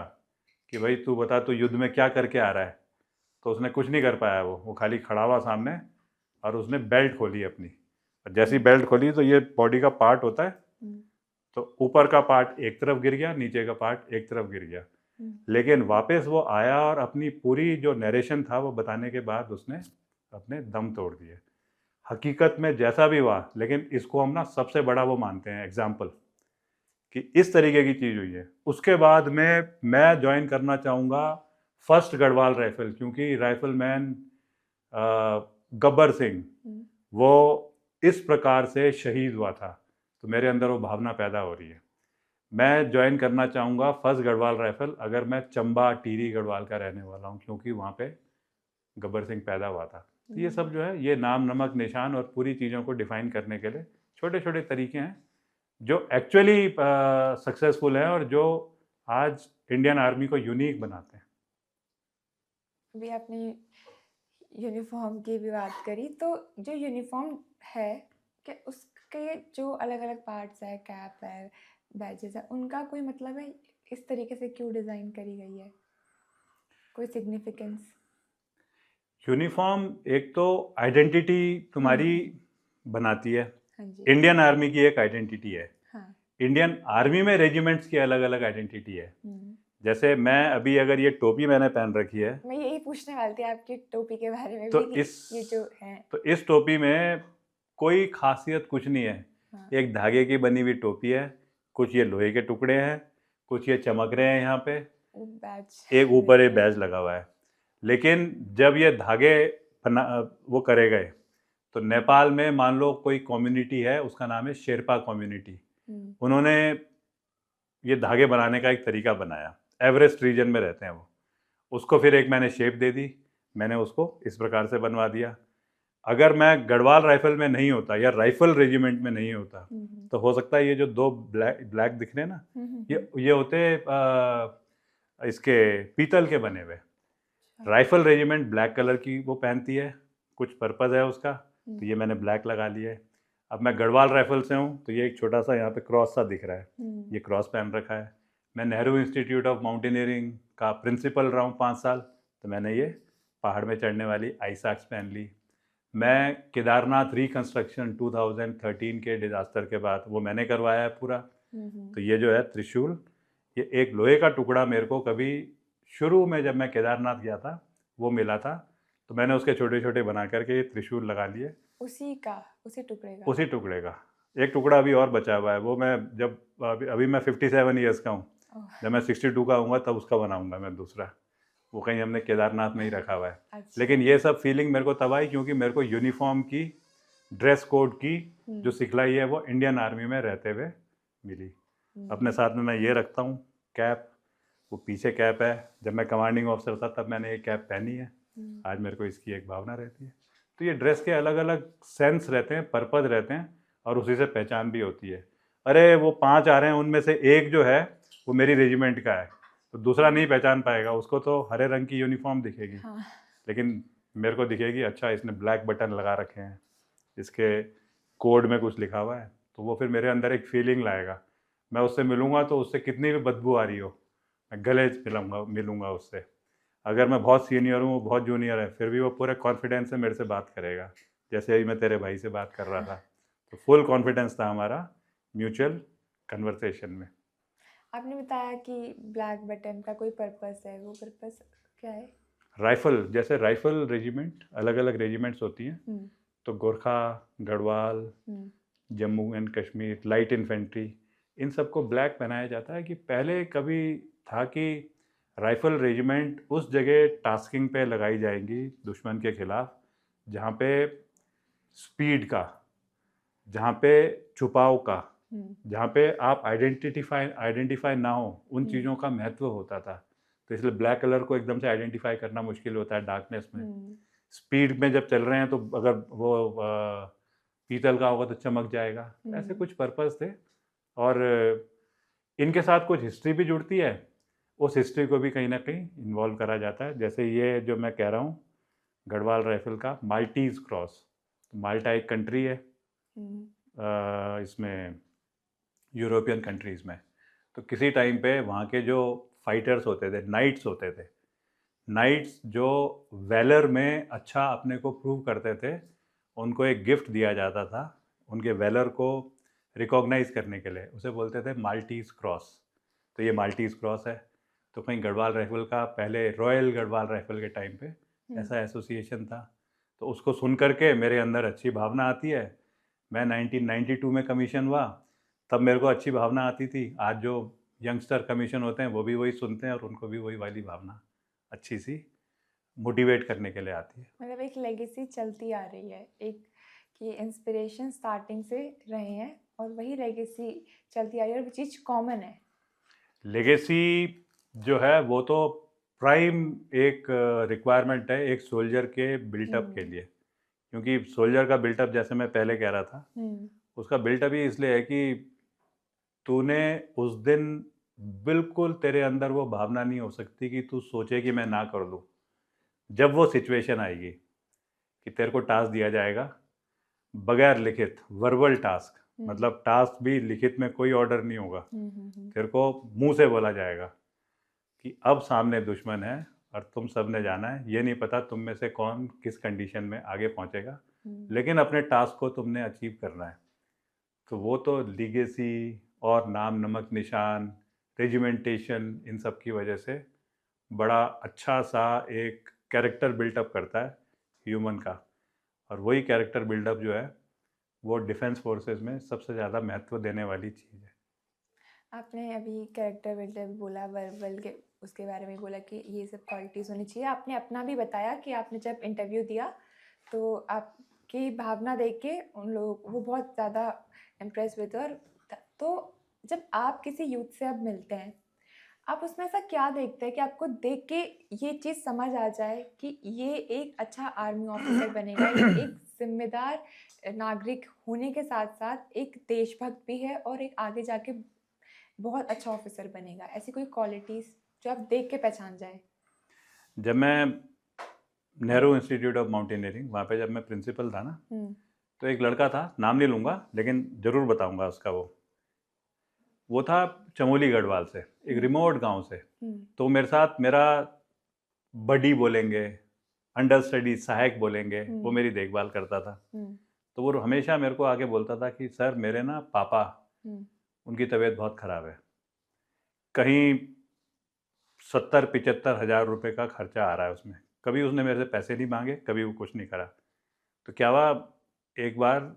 कि भाई तू बता, तू युद्ध में क्या करके आ रहा है? तो उसने कुछ नहीं कर पाया, वो खाली खड़ा हुआ सामने, और उसने बेल्ट खोली अपनी। और जैसी बेल्ट खोली तो ये बॉडी का पार्ट होता है, तो ऊपर का पार्ट एक तरफ गिर गया, नीचे का पार्ट एक तरफ गिर गया। लेकिन वापस वो आया और अपनी पूरी जो नरेशन था वो बताने के बाद उसने अपने दम तोड़ दिए। हकीकत में जैसा भी हुआ, लेकिन इसको हम ना सबसे बड़ा वो मानते हैं एग्जाम्पल कि इस तरीके की चीज़ हुई है। उसके बाद में मैं ज्वाइन करना चाहूँगा फर्स्ट गढ़वाल राइफल, क्योंकि राइफलमैन गब्बर सिंह वो इस प्रकार से शहीद हुआ था, तो मेरे अंदर वो भावना पैदा हो रही है। मैं ज्वाइन करना चाहूँगा फर्स्ट गढ़वाल राइफल, अगर मैं चंबा टिहरी गढ़वाल का रहने वाला हूँ, क्योंकि वहाँ पे गब्बर सिंह पैदा हुआ था। तो ये सब जो है, ये नाम, नमक, निशान और पूरी चीज़ों को डिफाइन करने के लिए छोटे छोटे तरीके हैं जो एक्चुअली सक्सेसफुल हैं और जो आज इंडियन आर्मी को यूनिक बनाते हैं। अभी आपने यूनिफॉर्म की भी बात करी, तो जो यूनिफॉर्म है कि उसके जो अलग अलग पार्ट्स है, कैप है, बैजेस है, उनका कोई मतलब है? इस तरीके से क्यों डिज़ाइन करी गई है? कोई सिग्निफिकेंस? यूनिफॉर्म एक तो आइडेंटिटी तुम्हारी बनाती है। हाँ जी। इंडियन आर्मी की एक आइडेंटिटी है। हाँ। इंडियन आर्मी में रेजिमेंट्स की अलग अलग आइडेंटिटी है। जैसे मैं अभी, अगर ये टोपी मैंने पहन रखी है, मैं यही पूछने वाली थी आपकी टोपी के बारे में तो भी कि ये जो है, तो इस टोपी में कोई खासियत कुछ नहीं है। हाँ। एक धागे की बनी हुई टोपी है, कुछ ये लोहे के टुकड़े हैं, कुछ ये चमक रहे हैं यहाँ पे, बैज, एक ऊपर एक बैज लगा हुआ है। लेकिन जब ये धागे वो करे गए, तो नेपाल में मान लो कोई कम्युनिटी है, उसका नाम है शेरपा कम्युनिटी। उन्होंने ये धागे बनाने का एक तरीका बनाया, एवरेस्ट रीजन में रहते हैं वो। उसको फिर एक मैंने शेप दे दी, मैंने उसको इस प्रकार से बनवा दिया। अगर मैं गढ़वाल राइफल में नहीं होता या राइफल रेजिमेंट में नहीं होता, तो हो सकता है ये जो दो ब्लैक दिख रहे हैं ना, ये होते इसके पीतल के बने हुए। राइफल रेजिमेंट ब्लैक कलर की वो पहनती है, कुछ पर्पज़ है उसका, तो ये मैंने ब्लैक लगा लिया है। अब मैं गढ़वाल राइफल से हूँ, तो ये एक छोटा सा यहाँ पे क्रॉस सा दिख रहा है, ये क्रॉस पहन रखा है। मैं नेहरू इंस्टीट्यूट ऑफ माउंटेनियरिंग का प्रिंसिपल रहा हूँ 5 साल, तो मैंने ये पहाड़ में चढ़ने वाली आइसैक्स पहन ली। मैं केदारनाथ रिकंस्ट्रक्शन 2013 के डिज़ास्टर के बाद वो मैंने करवाया है पूरा। तो ये जो है त्रिशूल, ये एक लोहे का टुकड़ा मेरे को कभी शुरू में जब मैं केदारनाथ गया था वो मिला था, तो मैंने उसके छोटे छोटे बना करके ये त्रिशूल लगा लिए। उसी टुकड़े का एक टुकड़ा अभी और बचा हुआ है, वो मैं जब अभी मैं 57 ईयर्स का हूँ, जब मैं 62 का हूँगा तब उसका बनाऊंगा मैं दूसरा। वो कहीं हमने केदारनाथ में ही रखा हुआ है। अच्छा। लेकिन ये सब फीलिंग मेरे को तब आई क्योंकि मेरे को यूनिफॉर्म की, ड्रेस कोड की जो सिखलाई है वो इंडियन आर्मी में रहते हुए मिली। अपने साथ में मैं ये रखता हूँ कैप, वो पीछे कैप है, जब मैं कमांडिंग ऑफिसर था तब मैंने ये कैप पहनी है, आज मेरे को इसकी एक भावना रहती है। तो ये ड्रेस के अलग अलग सेंस रहते हैं, पर्पज़ रहते हैं, और उसी से पहचान भी होती है। अरे वो 5 आ रहे हैं, उनमें से एक जो है वो मेरी रेजिमेंट का है, तो दूसरा नहीं पहचान पाएगा, उसको तो हरे रंग की यूनिफॉर्म दिखेगी। हाँ। लेकिन मेरे को दिखेगी अच्छा इसने ब्लैक बटन लगा रखे हैं, इसके कोड में कुछ लिखा हुआ है, तो वो फिर मेरे अंदर एक फीलिंग लाएगा। मैं उससे मिलूँगा तो उससे कितनी भी बदबू आ रही हो, मैं गले मिलूँगा उससे। अगर मैं बहुत सीनियर हूँ, वो बहुत जूनियर है, फिर भी वो पूरे कॉन्फिडेंस से मेरे से बात करेगा, जैसे अभी मैं तेरे भाई से बात कर रहा था। तो फुल कॉन्फिडेंस था हमारा म्यूचुअल कन्वर्सेशन में। आपने बताया कि ब्लैक बटन का कोई पर्पस है, वो पर्पस क्या है? राइफ़ल, जैसे राइफ़ल रेजिमेंट, अलग-अलग रेजिमेंट्स होती हैं, हुँ, तो गोरखा, गढ़वाल, हुँ, Jammu and Kashmir, light infantry, इन सबको ब्लैक पहनाया जाता है कि पहले कभी था कि राइफ़ल रेजिमेंट उस जगह टास्किंग पे लगाई जाएंगी दुश्मन के खिलाफ, जहाँ पे स्पीड का, जहाँ पे छुपाव का, हुँ, जहाँ पे आप आइडेंटिफाई ना हो, उन हुँ, चीज़ों का महत्व होता था। तो इसलिए ब्लैक कलर को एकदम से आइडेंटिफाई करना मुश्किल होता है डार्कनेस में। हुँ, स्पीड में जब चल रहे हैं तो अगर वो पीतल का होगा तो चमक जाएगा। ऐसे हुँ, कुछ पर्पस थे। और इनके साथ कुछ हिस्ट्री भी जुड़ती है, उस हिस्ट्री को भी कहीं ना कहीं इन्वॉल्व करा जाता है। जैसे ये जो मैं कह रहा हूँ, गढ़वाल राइफल का माल्टीज क्रॉस, माल्टा एक कंट्री है हुँ, इसमें, यूरोपियन कंट्रीज़ में। तो किसी टाइम पे वहाँ के जो फाइटर्स होते थे, नाइट्स होते थे, नाइट्स जो वैलर में अच्छा अपने को प्रूव करते थे, उनको एक गिफ्ट दिया जाता था उनके वैलर को रिकॉग्नाइज करने के लिए, उसे बोलते थे माल्टीज क्रॉस। तो ये माल्टीज क्रॉस है। तो कहीं गढ़वाल राइफल का पहले रॉयल गढ़वाल राइफल के टाइम पे हुँ, ऐसा एसोसिएशन था। तो उसको सुन करके मेरे अंदर अच्छी भावना आती है। मैं 1992 में कमीशन हुआ, तब मेरे को अच्छी भावना आती थी। आज जो यंगस्टर कमीशन होते हैं वो भी वही सुनते हैं और उनको भी वही वाली भावना अच्छी सी मोटिवेट करने के लिए आती है। मतलब एक लेगेसी चलती आ रही है, एक कि इंस्पिरेशन स्टार्टिंग से रहे हैं और वही लेगेसी चलती आ रही है और वो चीज़ कॉमन है। लेगेसी जो है वो तो प्राइम एक रिक्वायरमेंट है एक सोल्जर के बिल्टअप के हुँ, लिए। क्योंकि सोल्जर का बिल्टअप, जैसे मैं पहले कह रहा था, हुँ, उसका बिल्टअप ही इसलिए है कि तूने उस दिन बिल्कुल, तेरे अंदर वो भावना नहीं हो सकती कि तू सोचे कि मैं ना कर दूँ। जब वो सिचुएशन आएगी कि तेरे को टास्क दिया जाएगा बगैर लिखित, वर्बल टास्क, हुँ, मतलब टास्क भी लिखित में कोई ऑर्डर नहीं होगा, हुँ, हुँ, हुँ, तेरे को मुंह से बोला जाएगा कि अब सामने दुश्मन है और तुम सब ने जाना है। ये नहीं पता तुम में से कौन किस कंडीशन में आगे पहुंचेगा, हुँ, लेकिन अपने टास्क को तुमने अचीव करना है। तो वो तो लीगेसी और नाम नमक निशान, रेजिमेंटेशन, इन सब की वजह से बड़ा अच्छा सा एक कैरेक्टर बिल्टअप करता है ह्यूमन का। और वही कैरेक्टर बिल्डअप जो है वो डिफेंस फोर्सेस में सबसे ज़्यादा महत्व देने वाली चीज़ है। आपने अभी कैरेक्टर बिल्डअप बोला, वर्बल के उसके बारे में बोला कि ये सब क्वालिटीज़ होनी चाहिए। आपने अपना भी बताया कि आपने जब इंटरव्यू दिया, तो आपकी भावना देख के उन लोग वो बहुत ज़्यादा इम्प्रेस हुए थे और तो जब आप किसी यूथ से अब मिलते हैं, आप उसमें ऐसा क्या देखते हैं कि आपको देख के ये चीज़ समझ आ जाए कि ये एक अच्छा आर्मी ऑफिसर बनेगा, ये एक ज़िम्मेदार नागरिक होने के साथ-साथ एक देशभक्त भी है और एक आगे जाके बहुत अच्छा ऑफिसर बनेगा? ऐसी कोई क्वालिटीज़ जो आप देख के पहचान जाएँ? जब मैं नेहरू इंस्टीट्यूट ऑफ माउंटेनियरिंग, वहाँ पे जब मैं प्रिंसिपल था ना, हुँ, तो एक लड़का था, नाम नहीं लूँगा लेकिन ज़रूर बताऊँगा उसका। वो था चमोली गढ़वाल से, एक हुँ, रिमोट गांव से। हुँ, तो मेरे साथ मेरा बडी बोलेंगे, अंडर स्टडी सहायक बोलेंगे, वो हुँ, मेरी देखभाल करता था। हुँ, तो वो हमेशा मेरे को आके बोलता था कि सर, मेरे ना पापा, हुँ, उनकी तबीयत बहुत ख़राब है, कहीं 70-75 हज़ार रुपये का खर्चा आ रहा है उसमें। कभी उसने मेरे से पैसे नहीं मांगे, कभी वो कुछ नहीं करा। तो क्या हुआ, एक बार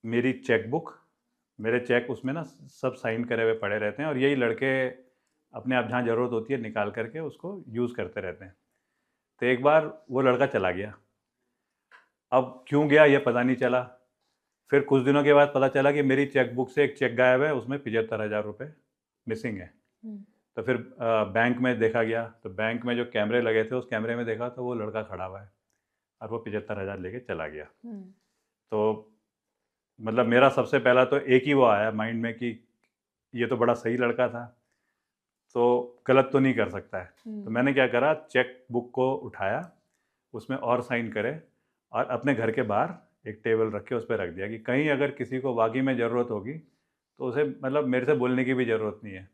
मेरी चेकबुक, मेरे चेक उसमें ना सब साइन करे हुए पड़े रहते हैं और यही लड़के अपने आप जहाँ ज़रूरत होती है निकाल करके उसको यूज़ करते रहते हैं। तो एक बार वो लड़का चला गया। अब क्यों गया ये पता नहीं चला। फिर कुछ दिनों के बाद पता चला कि मेरी चेकबुक से एक चेक गायब है, उसमें 75,000 रुपये मिसिंग है। हुँ, तो फिर बैंक में देखा गया, तो बैंक में जो कैमरे लगे थे उस कैमरे में देखा तो वो लड़का खड़ा हुआ है और वो 75,000 लेके चला गया। हुँ, तो मतलब मेरा सबसे पहला तो एक ही वो आया माइंड में कि ये तो बड़ा सही लड़का था, तो गलत तो नहीं कर सकता है। तो हुँ, मैंने क्या करा, चेक बुक को उठाया, उसमें और साइन करे और अपने घर के बाहर एक टेबल रख के उस पर रख दिया कि कहीं अगर किसी को वाकई में ज़रूरत होगी तो उसे मतलब मेरे से बोलने की भी ज़रूरत नहीं है,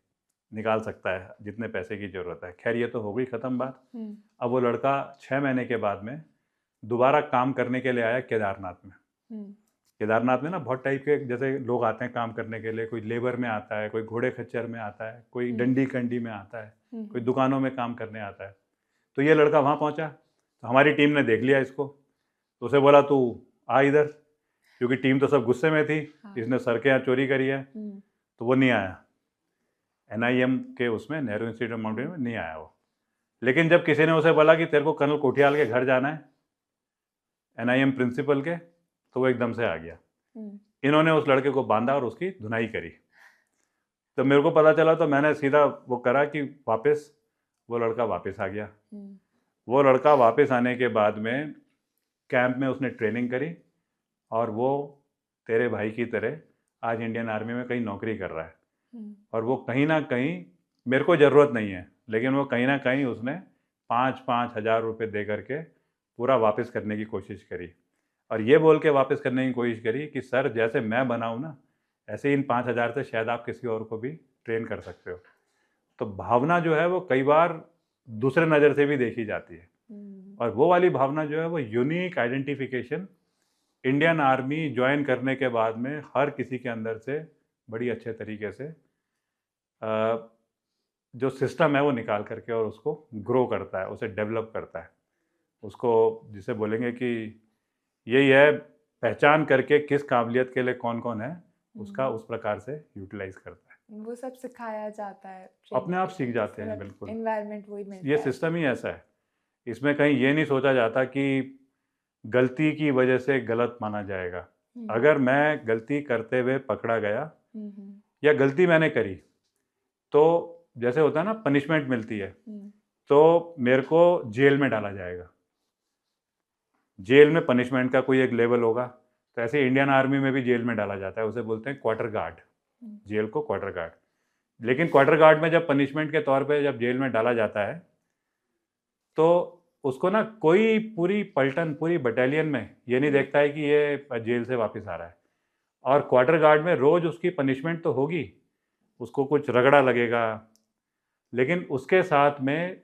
निकाल सकता है जितने पैसे की ज़रूरत है। खैर ये तो हो गई ख़त्म बात। अब वो लड़का 6 महीने के बाद में दोबारा काम करने के लिए आया केदारनाथ में। केदारनाथ में ना बहुत टाइप के जैसे लोग आते हैं काम करने के लिए, कोई लेबर में आता है, कोई घोड़े खच्चर में आता है, कोई डंडी कंडी में आता है, कोई दुकानों में काम करने आता है। तो ये लड़का वहाँ पहुँचा, तो हमारी टीम ने देख लिया इसको, तो उसे बोला तू आ इधर, क्योंकि टीम तो सब गुस्से में थी, इसने सड़कें यहाँ चोरी करी है। तो वो नहीं आया, NIM के उसमें नेहरू इंस्टीट्यूट ऑफ माउंटेन में नहीं आया वो। लेकिन जब किसी ने उसे बोला कि तेरे को कर्नल कोठियाल के घर जाना है, NIM प्रिंसिपल के, तो वो एकदम से आ गया। इन्होंने उस लड़के को बांधा और उसकी धुनाई करी। तो मेरे को पता चला तो मैंने सीधा वो करा कि वापस वो लड़का वापस आ गया। वो लड़का वापस आने के बाद में कैंप में उसने ट्रेनिंग करी और वो तेरे भाई की तरह आज इंडियन आर्मी में कहीं नौकरी कर रहा है। और वो कहीं ना कहीं, मेरे को ज़रूरत नहीं है, लेकिन वो कहीं ना कहीं उसने 5-5 हज़ार रुपये दे करके पूरा वापस करने की कोशिश करी। और ये बोल के वापस करने की कोशिश करी कि सर जैसे मैं बनाऊँ ना, ऐसे इन 5,000 से शायद आप किसी और को भी ट्रेन कर सकते हो। तो भावना जो है वो कई बार दूसरे नज़र से भी देखी जाती है, और वो वाली भावना जो है वो unique identification Indian army join करने के बाद में हर किसी के अंदर से बड़ी अच्छे तरीके से जो सिस्टम है वो निकाल करके और उसको ग्रो करता है, उसे डेवलप करता है। उसको जिसे बोलेंगे कि यही है, पहचान करके किस काबिलियत के लिए कौन कौन है, उसका उस प्रकार से यूटिलाइज करता है। वो सब सिखाया जाता है, अपने आप सीख जाते हैं। बिल्कुल, एनवायरनमेंट वही मिलता ये है। सिस्टम ही ऐसा है। इसमें कहीं ये नहीं सोचा जाता कि गलती की वजह से गलत माना जाएगा। अगर मैं गलती करते हुए पकड़ा गया या गलती मैंने करी, तो जैसे होता है ना पनिशमेंट मिलती है, तो मेरे को जेल में डाला जाएगा। जेल में पनिशमेंट का कोई एक लेवल होगा, तो ऐसे इंडियन आर्मी में भी जेल में डाला जाता है, उसे बोलते हैं क्वार्टर गार्ड। जेल को क्वार्टर गार्ड। लेकिन क्वार्टर गार्ड में जब पनिशमेंट के तौर पे जब जेल में डाला जाता है, तो उसको ना कोई पूरी पलटन, पूरी बटालियन में ये नहीं देखता है कि ये जेल से वापस आ रहा है। और क्वार्टर गार्ड में रोज उसकी पनिशमेंट तो होगी, उसको कुछ रगड़ा लगेगा, लेकिन उसके साथ में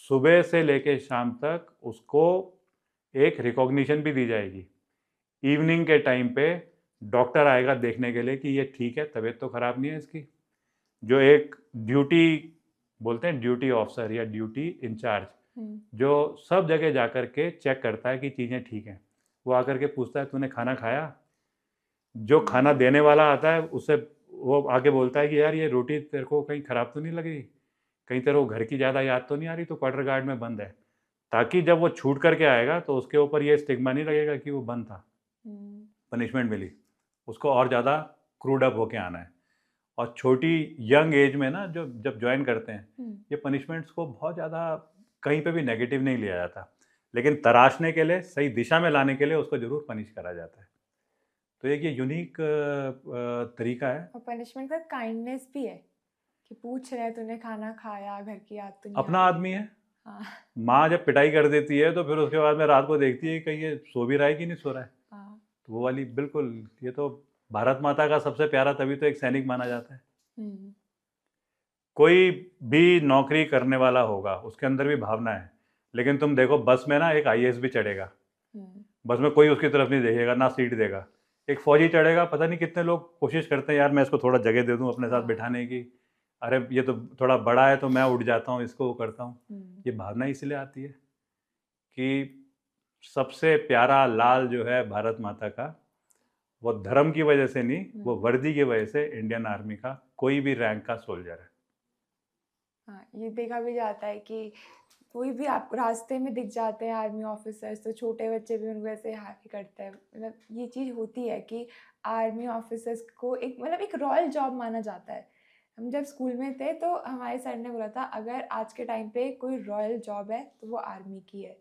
सुबह से लेके शाम तक उसको एक रिकॉग्निशन भी दी जाएगी। इवनिंग के टाइम पे डॉक्टर आएगा देखने के लिए कि ये ठीक है, तबीयत तो खराब नहीं है इसकी। जो एक ड्यूटी बोलते हैं, ड्यूटी ऑफिसर या ड्यूटी इंचार्ज, जो सब जगह जाकर के चेक करता है कि चीज़ें ठीक हैं, वो आकर के पूछता है तूने खाना खाया। जो खाना देने वाला आता है उससे वो आके बोलता है कि यार ये रोटी तेरे को कहीं ख़राब तो नहीं लग रही, कहीं तेरे को घर की ज़्यादा याद तो नहीं आ रही, तो क्वार्टर गार्ड में बंद है, ताकि जब वो छूट करके आएगा तो उसके ऊपर ये स्टिग्मा नहीं लगेगा कि वो बंद था, पनिशमेंट मिली, उसको और ज़्यादा क्रूड अप होके आना है। और छोटी यंग एज में ना जो जब ज्वाइन करते हैं, ये पनिशमेंट्स को बहुत ज़्यादा कहीं पे भी नेगेटिव नहीं लिया जाता, लेकिन तराशने के लिए, सही दिशा में लाने के लिए उसको ज़रूर पनिश करा जाता है। तो एक ये यूनिक तरीका है। और पनिशमेंट का काइंडनेस भी है कि पूछ रहे हैं तूने खाना खाया, घर की याद तो नहीं अपना आ रही? आदमी है। हाँ। माँ जब पिटाई कर देती है तो फिर उसके बाद में रात को देखती है कहीं ये सो भी रहा है कि नहीं सो रहा है। हाँ। तो वो वाली बिल्कुल, ये तो भारत माता का सबसे प्यारा तभी तो एक सैनिक माना जाता है। कोई भी नौकरी करने वाला होगा उसके अंदर भी भावना है, लेकिन तुम देखो बस में ना एक IAS भी चढ़ेगा, बस में कोई उसकी तरफ नहीं देखेगा, ना सीट देगा। एक फौजी चढ़ेगा, पता नहीं कितने लोग कोशिश करते हैं यार मैं इसको थोड़ा जगह दे दूं अपने साथ बिठाने की, अरे ये तो थोड़ा बड़ा है तो मैं उठ जाता हूँ, इसको वो करता हूँ। ये भावना इसलिए आती है कि सबसे प्यारा लाल जो है भारत माता का, वो धर्म की वजह से नहीं, वो वर्दी की वजह से इंडियन आर्मी का कोई भी रैंक का सोल्जर है। हाँ, ये देखा भी जाता है कि कोई भी आपको रास्ते में दिख जाते हैं आर्मी ऑफिसर्स, तो छोटे बच्चे भी उनको ऐसे हाई करते हैं। मतलब ये चीज़ होती है कि आर्मी ऑफिसर्स को एक मतलब एक रॉयल जॉब माना जाता है। हम जब स्कूल में थे तो हमारे सर ने बोला था अगर आज के टाइम पे कोई रॉयल जॉब है तो वो आर्मी की है।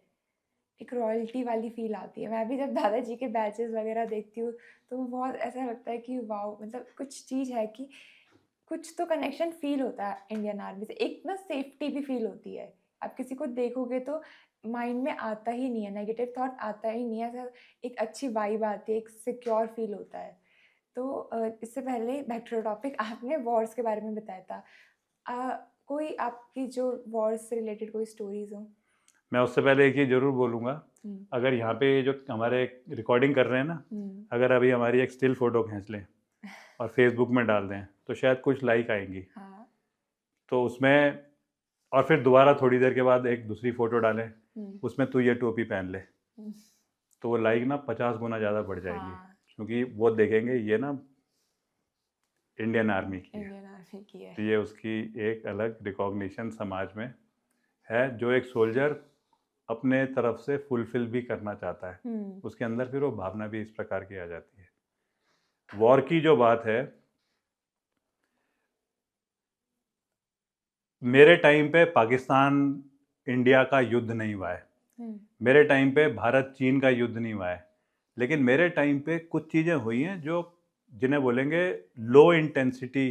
एक रॉयल्टी वाली फील आती है। मैं भी जब दादाजी के बैचेस वगैरह देखती हूँ तो वो बहुत ऐसा लगता है कि वाओ, मतलब कुछ चीज़ है कि कुछ तो कनेक्शन फील होता है इंडियन आर्मी से। एक ना सेफ्टी भी फील होती है। आप किसी को देखोगे तो माइंड में आता ही नहीं है, नेगेटिव थॉट आता ही नहीं है, ऐसा एक अच्छी वाइब आती है, एक सिक्योर फील होता है। तो इससे पहले बैक टू टॉपिक, आपने वॉर्स के बारे में बताया था। कोई आपकी जो वॉर्स से रिलेटेड कोई स्टोरीज हो? मैं उससे पहले एक चीज़ ज़रूर बोलूँगा, अगर यहाँ पे जो हमारे रिकॉर्डिंग कर रहे हैं ना, अगर अभी हमारी एक स्टिल फ़ोटो खींच लें और फेसबुक में डाल दें तो शायद कुछ लाइक आएंगी। हाँ। तो उसमें और फिर दोबारा थोड़ी देर के बाद एक दूसरी फ़ोटो डालें, उसमें तू ये टोपी पहन ले, तो वो लाइक ना 50 गुना ज़्यादा बढ़ जाएंगी। हाँ। क्योंकि वो देखेंगे ये ना इंडियन आर्मी की है, इंडियन आर्मी की है। तो ये उसकी एक अलग रिकॉग्निशन समाज में है, जो एक सोल्जर अपने तरफ से फुलफिल भी करना चाहता है। उसके अंदर फिर वो भावना भी इस प्रकार की आ जाती है। वॉर की जो बात है, मेरे टाइम पे पाकिस्तान इंडिया का युद्ध नहीं हुआ है, मेरे टाइम पे भारत चीन का युद्ध नहीं हुआ है, लेकिन मेरे टाइम पे कुछ चीज़ें हुई हैं जो जिन्हें बोलेंगे लो इंटेंसिटी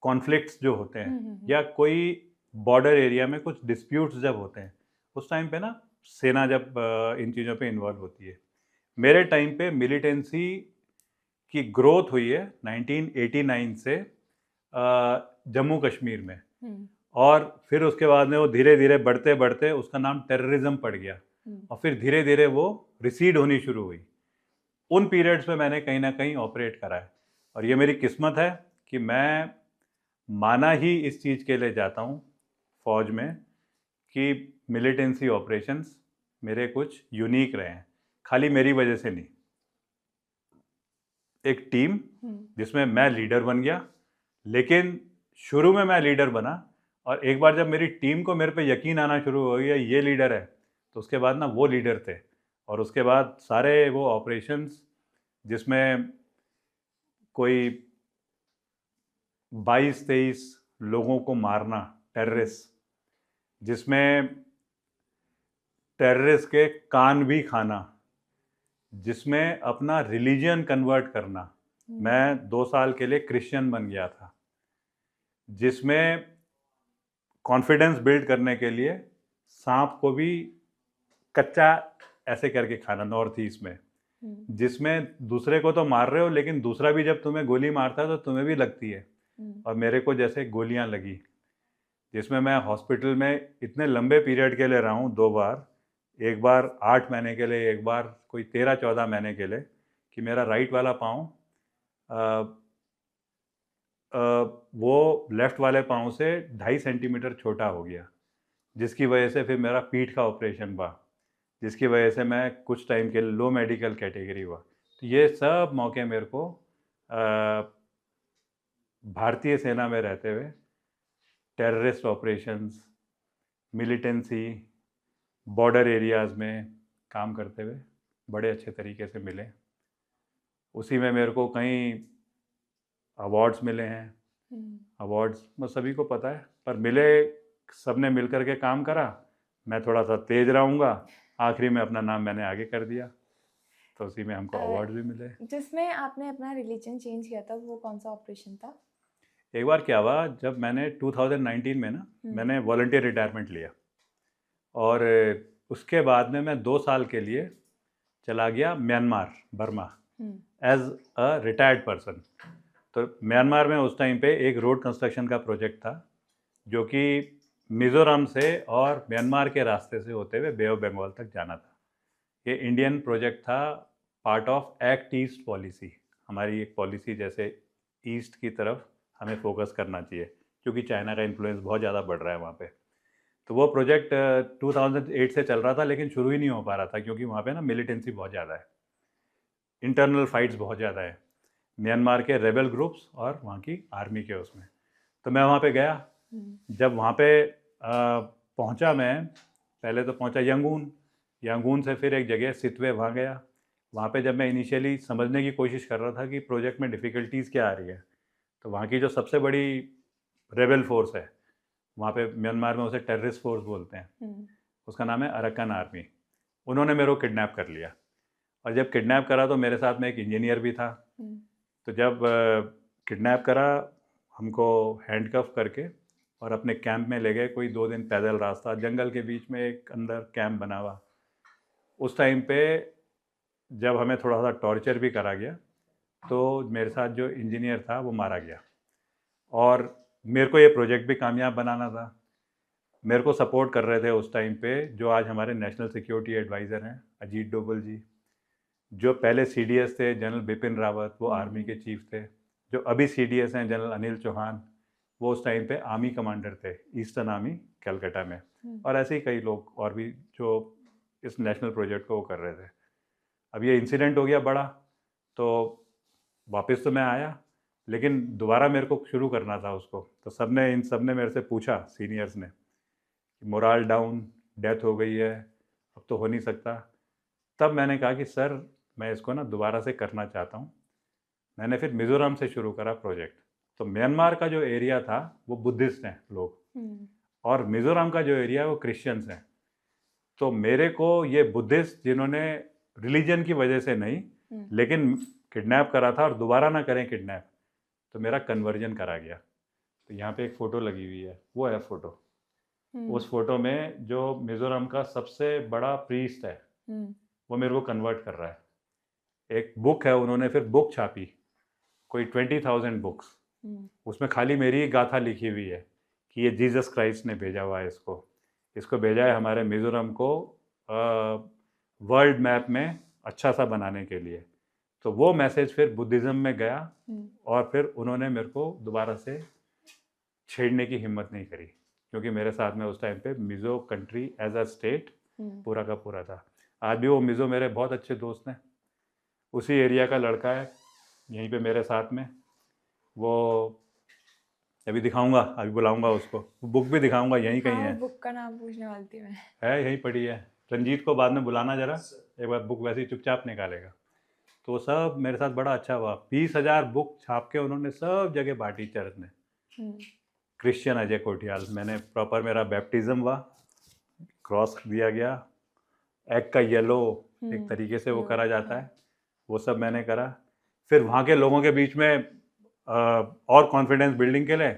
कॉन्फ्लिक्ट्स जो होते हैं, या कोई बॉर्डर एरिया में कुछ डिस्प्यूट्स जब होते हैं, उस टाइम पे ना सेना जब इन चीज़ों पे इन्वॉल्व होती है। मेरे टाइम पे मिलिटेंसी की ग्रोथ हुई है 1989 से जम्मू कश्मीर में, और फिर उसके बाद में वो धीरे धीरे बढ़ते बढ़ते उसका नाम टेररिज्म पड़ गया, और फिर धीरे धीरे वो रिसीड होनी शुरू हुई। उन पीरियड्स में मैंने कहीं ना कहीं ऑपरेट करा है, और ये मेरी किस्मत है कि मैं माना ही इस चीज़ के लिए जाता हूँ फौज में कि मिलिटेंसी ऑपरेशंस मेरे कुछ यूनिक रहे हैं, खाली मेरी वजह से नहीं। एक टीम जिसमें मैं लीडर बन गया, लेकिन शुरू में मैं लीडर बना, और एक बार जब मेरी टीम को मेरे पे यकीन आना शुरू हो गया ये लीडर है, तो उसके बाद ना वो लीडर थे, और उसके बाद सारे वो ऑपरेशंस जिसमें कोई 22-23 लोगों को मारना, टेररिस्ट, जिसमें टेररिस्ट के कान भी खाना, जिसमें अपना रिलीजन कन्वर्ट करना, मैं 2 साल के लिए क्रिश्चियन बन गया था, जिसमें कॉन्फिडेंस बिल्ड करने के लिए सांप को भी कच्चा ऐसे करके खाना नॉर्थ ईस्ट में, जिसमें दूसरे को तो मार रहे हो लेकिन दूसरा भी जब तुम्हें गोली मारता है तो तुम्हें भी लगती है, और मेरे को जैसे गोलियां लगी, जिसमें मैं हॉस्पिटल में इतने लंबे पीरियड के लिए रहा हूँ 2 बार, एक बार 8 महीने के लिए, एक बार कोई 13-14 महीने के लिए, कि मेरा राइट वाला पाँव वो लेफ़्ट वाले पाँव से 2.5 सेंटीमीटर छोटा हो गया, जिसकी वजह से फिर मेरा पीठ का ऑपरेशन हुआ, जिसकी वजह से मैं कुछ टाइम के लिए लो मेडिकल कैटेगरी हुआ। तो ये सब मौके मेरे को भारतीय सेना में रहते हुए terrorist operations, militancy, border areas में काम करते हुए बड़े अच्छे तरीके से मिले। उसी में मेरे को कई अवार्ड्स मिले हैं। अवार्ड्स मैं सभी को पता है, पर मिले, सबने मिल कर के काम करा, मैं थोड़ा सा तेज रहूँगा, आखिरी में अपना नाम मैंने आगे कर दिया, तो उसी में हमको अवार्ड भी मिले। जिसमें आपने अपना रिलीजन चेंज किया था वो कौन सा ऑपरेशन था? एक बार क्या हुआ, जब मैंने 2019 में ना मैंने वॉलंटियर रिटायरमेंट लिया, और उसके बाद में मैं 2 साल के लिए चला गया Myanmar, Burma, as a retired person. तो म्यांमार में उस टाइम पे एक रोड कंस्ट्रक्शन का प्रोजेक्ट था, जो कि मिज़ोरम से और म्यांमार के रास्ते से होते हुए बे ऑफ बंगाल तक जाना था। ये इंडियन प्रोजेक्ट था, part of act east policy, हमारी एक पॉलिसी जैसे ईस्ट की तरफ हमें फोकस करना चाहिए, क्योंकि चाइना का इन्फ्लुएंस बहुत ज़्यादा बढ़ रहा है वहाँ पे। तो वो प्रोजेक्ट 2008 से चल रहा था, लेकिन शुरू ही नहीं हो पा रहा था, क्योंकि वहाँ पे ना मिलिटेंसी बहुत ज़्यादा है, इंटरनल फाइट्स बहुत ज़्यादा है, म्यांमार के रेबल ग्रुप्स और वहाँ की आर्मी के उसमें। तो मैं वहाँ पे गया, जब वहाँ पे पहुँचा, मैं पहले तो पहुँचा यंगून से फिर एक जगह सितवे, वहाँ गया। वहाँ पे जब मैं इनिशियली समझने की कोशिश कर रहा था कि प्रोजेक्ट में डिफ़िकल्टीज़ क्या आ रही है, तो वहाँ की जो सबसे बड़ी रेबल फोर्स है वहाँ पे म्यांमार में, उसे टेररिस्ट फोर्स बोलते हैं, उसका नाम है अरकान आर्मी। उन्होंने मेरे को किडनैप कर लिया, और जब किडनैप करा तो मेरे साथ में एक इंजीनियर भी था। तो जब किडनैप करा, हमको हैंडकफ करके और अपने कैंप में ले गए, कोई 2 दिन पैदल रास्ता, जंगल के बीच में एक अंदर कैंप बना हुआ। उस टाइम पे जब हमें थोड़ा सा टॉर्चर भी करा गया, तो मेरे साथ जो इंजीनियर था वो मारा गया, और मेरे को ये प्रोजेक्ट भी कामयाब बनाना था। मेरे को सपोर्ट कर रहे थे उस टाइम पे जो आज हमारे नेशनल सिक्योरिटी एडवाइज़र हैं, अजीत डोभाल जी। जो पहले सीडीएस थे, जनरल बिपिन रावत, वो आर्मी के चीफ थे। जो अभी सीडीएस हैं, जनरल अनिल चौहान, वो उस टाइम पे आर्मी कमांडर थे, ईस्टर्न आर्मी कलकत्ता में। और ऐसे ही कई लोग और भी जो इस नेशनल प्रोजेक्ट को वो कर रहे थे। अब ये इंसिडेंट हो गया बड़ा, तो वापस तो मैं आया, लेकिन दोबारा मेरे को शुरू करना था उसको। तो इन सब ने मेरे से पूछा, सीनियर्स ने, कि मोराल डाउन, डेथ हो गई है, अब तो हो नहीं सकता। तब मैंने कहा कि सर, मैं इसको ना दोबारा से करना चाहता हूँ। मैंने फिर मिज़ोरम से शुरू करा प्रोजेक्ट। तो म्यांमार का जो एरिया था वो बुद्धिस्ट हैं लोग, और मिज़ोरम का जो एरिया है वो क्रिश्चियंस हैं। तो मेरे को ये बुद्धिस्ट, जिन्होंने रिलीजन की वजह से नहीं लेकिन किडनैप करा था, और दोबारा ना करें किडनैप, तो मेरा कन्वर्जन करा गया। तो यहाँ पे एक फ़ोटो लगी हुई है, वो है फ़ोटो। उस फोटो में जो मिज़ोरम का सबसे बड़ा प्रीस्ट है वो मेरे को कन्वर्ट कर रहा है। एक बुक है, उन्होंने फिर बुक छापी, कोई 20,000 बुक्स। उसमें खाली मेरी ही गाथा लिखी हुई है कि ये जीसस क्राइस्ट ने भेजा हुआ है इसको भेजा है हमारे मिज़ोरम को वर्ल्ड मैप में अच्छा सा बनाने के लिए। तो वो मैसेज फिर बुद्धिज़्म में गया, और फिर उन्होंने मेरे को दोबारा से छेड़ने की हिम्मत नहीं करी, क्योंकि मेरे साथ में उस टाइम पे Mizo country as a state पूरा का पूरा था। आज भी वो मिज़ो मेरे बहुत अच्छे दोस्त हैं, उसी एरिया का लड़का है, यहीं पे मेरे साथ में। वो अभी दिखाऊंगा, अभी बुलाऊंगा उसको, बुक भी दिखाऊंगा, यहीं कहीं है। बुक का नाम पूछने वाली थी मैं। है, यहीं पड़ी है। रंजीत को बाद में बुलाना जरा, एक बार बुक वैसे ही चुपचाप निकालेगा। तो वो सब मेरे साथ बड़ा अच्छा हुआ। 20,000 बुक छाप के उन्होंने सब जगह बांटी चर्च ने। क्रिश्चियन अजय कोठियाल, मैंने प्रॉपर, मेरा बैप्टिज्म हुआ, क्रॉस दिया गया, एग का येलो एक तरीके से वो करा जाता है, वो सब मैंने करा। फिर वहाँ के लोगों के बीच में और कॉन्फिडेंस बिल्डिंग के लिए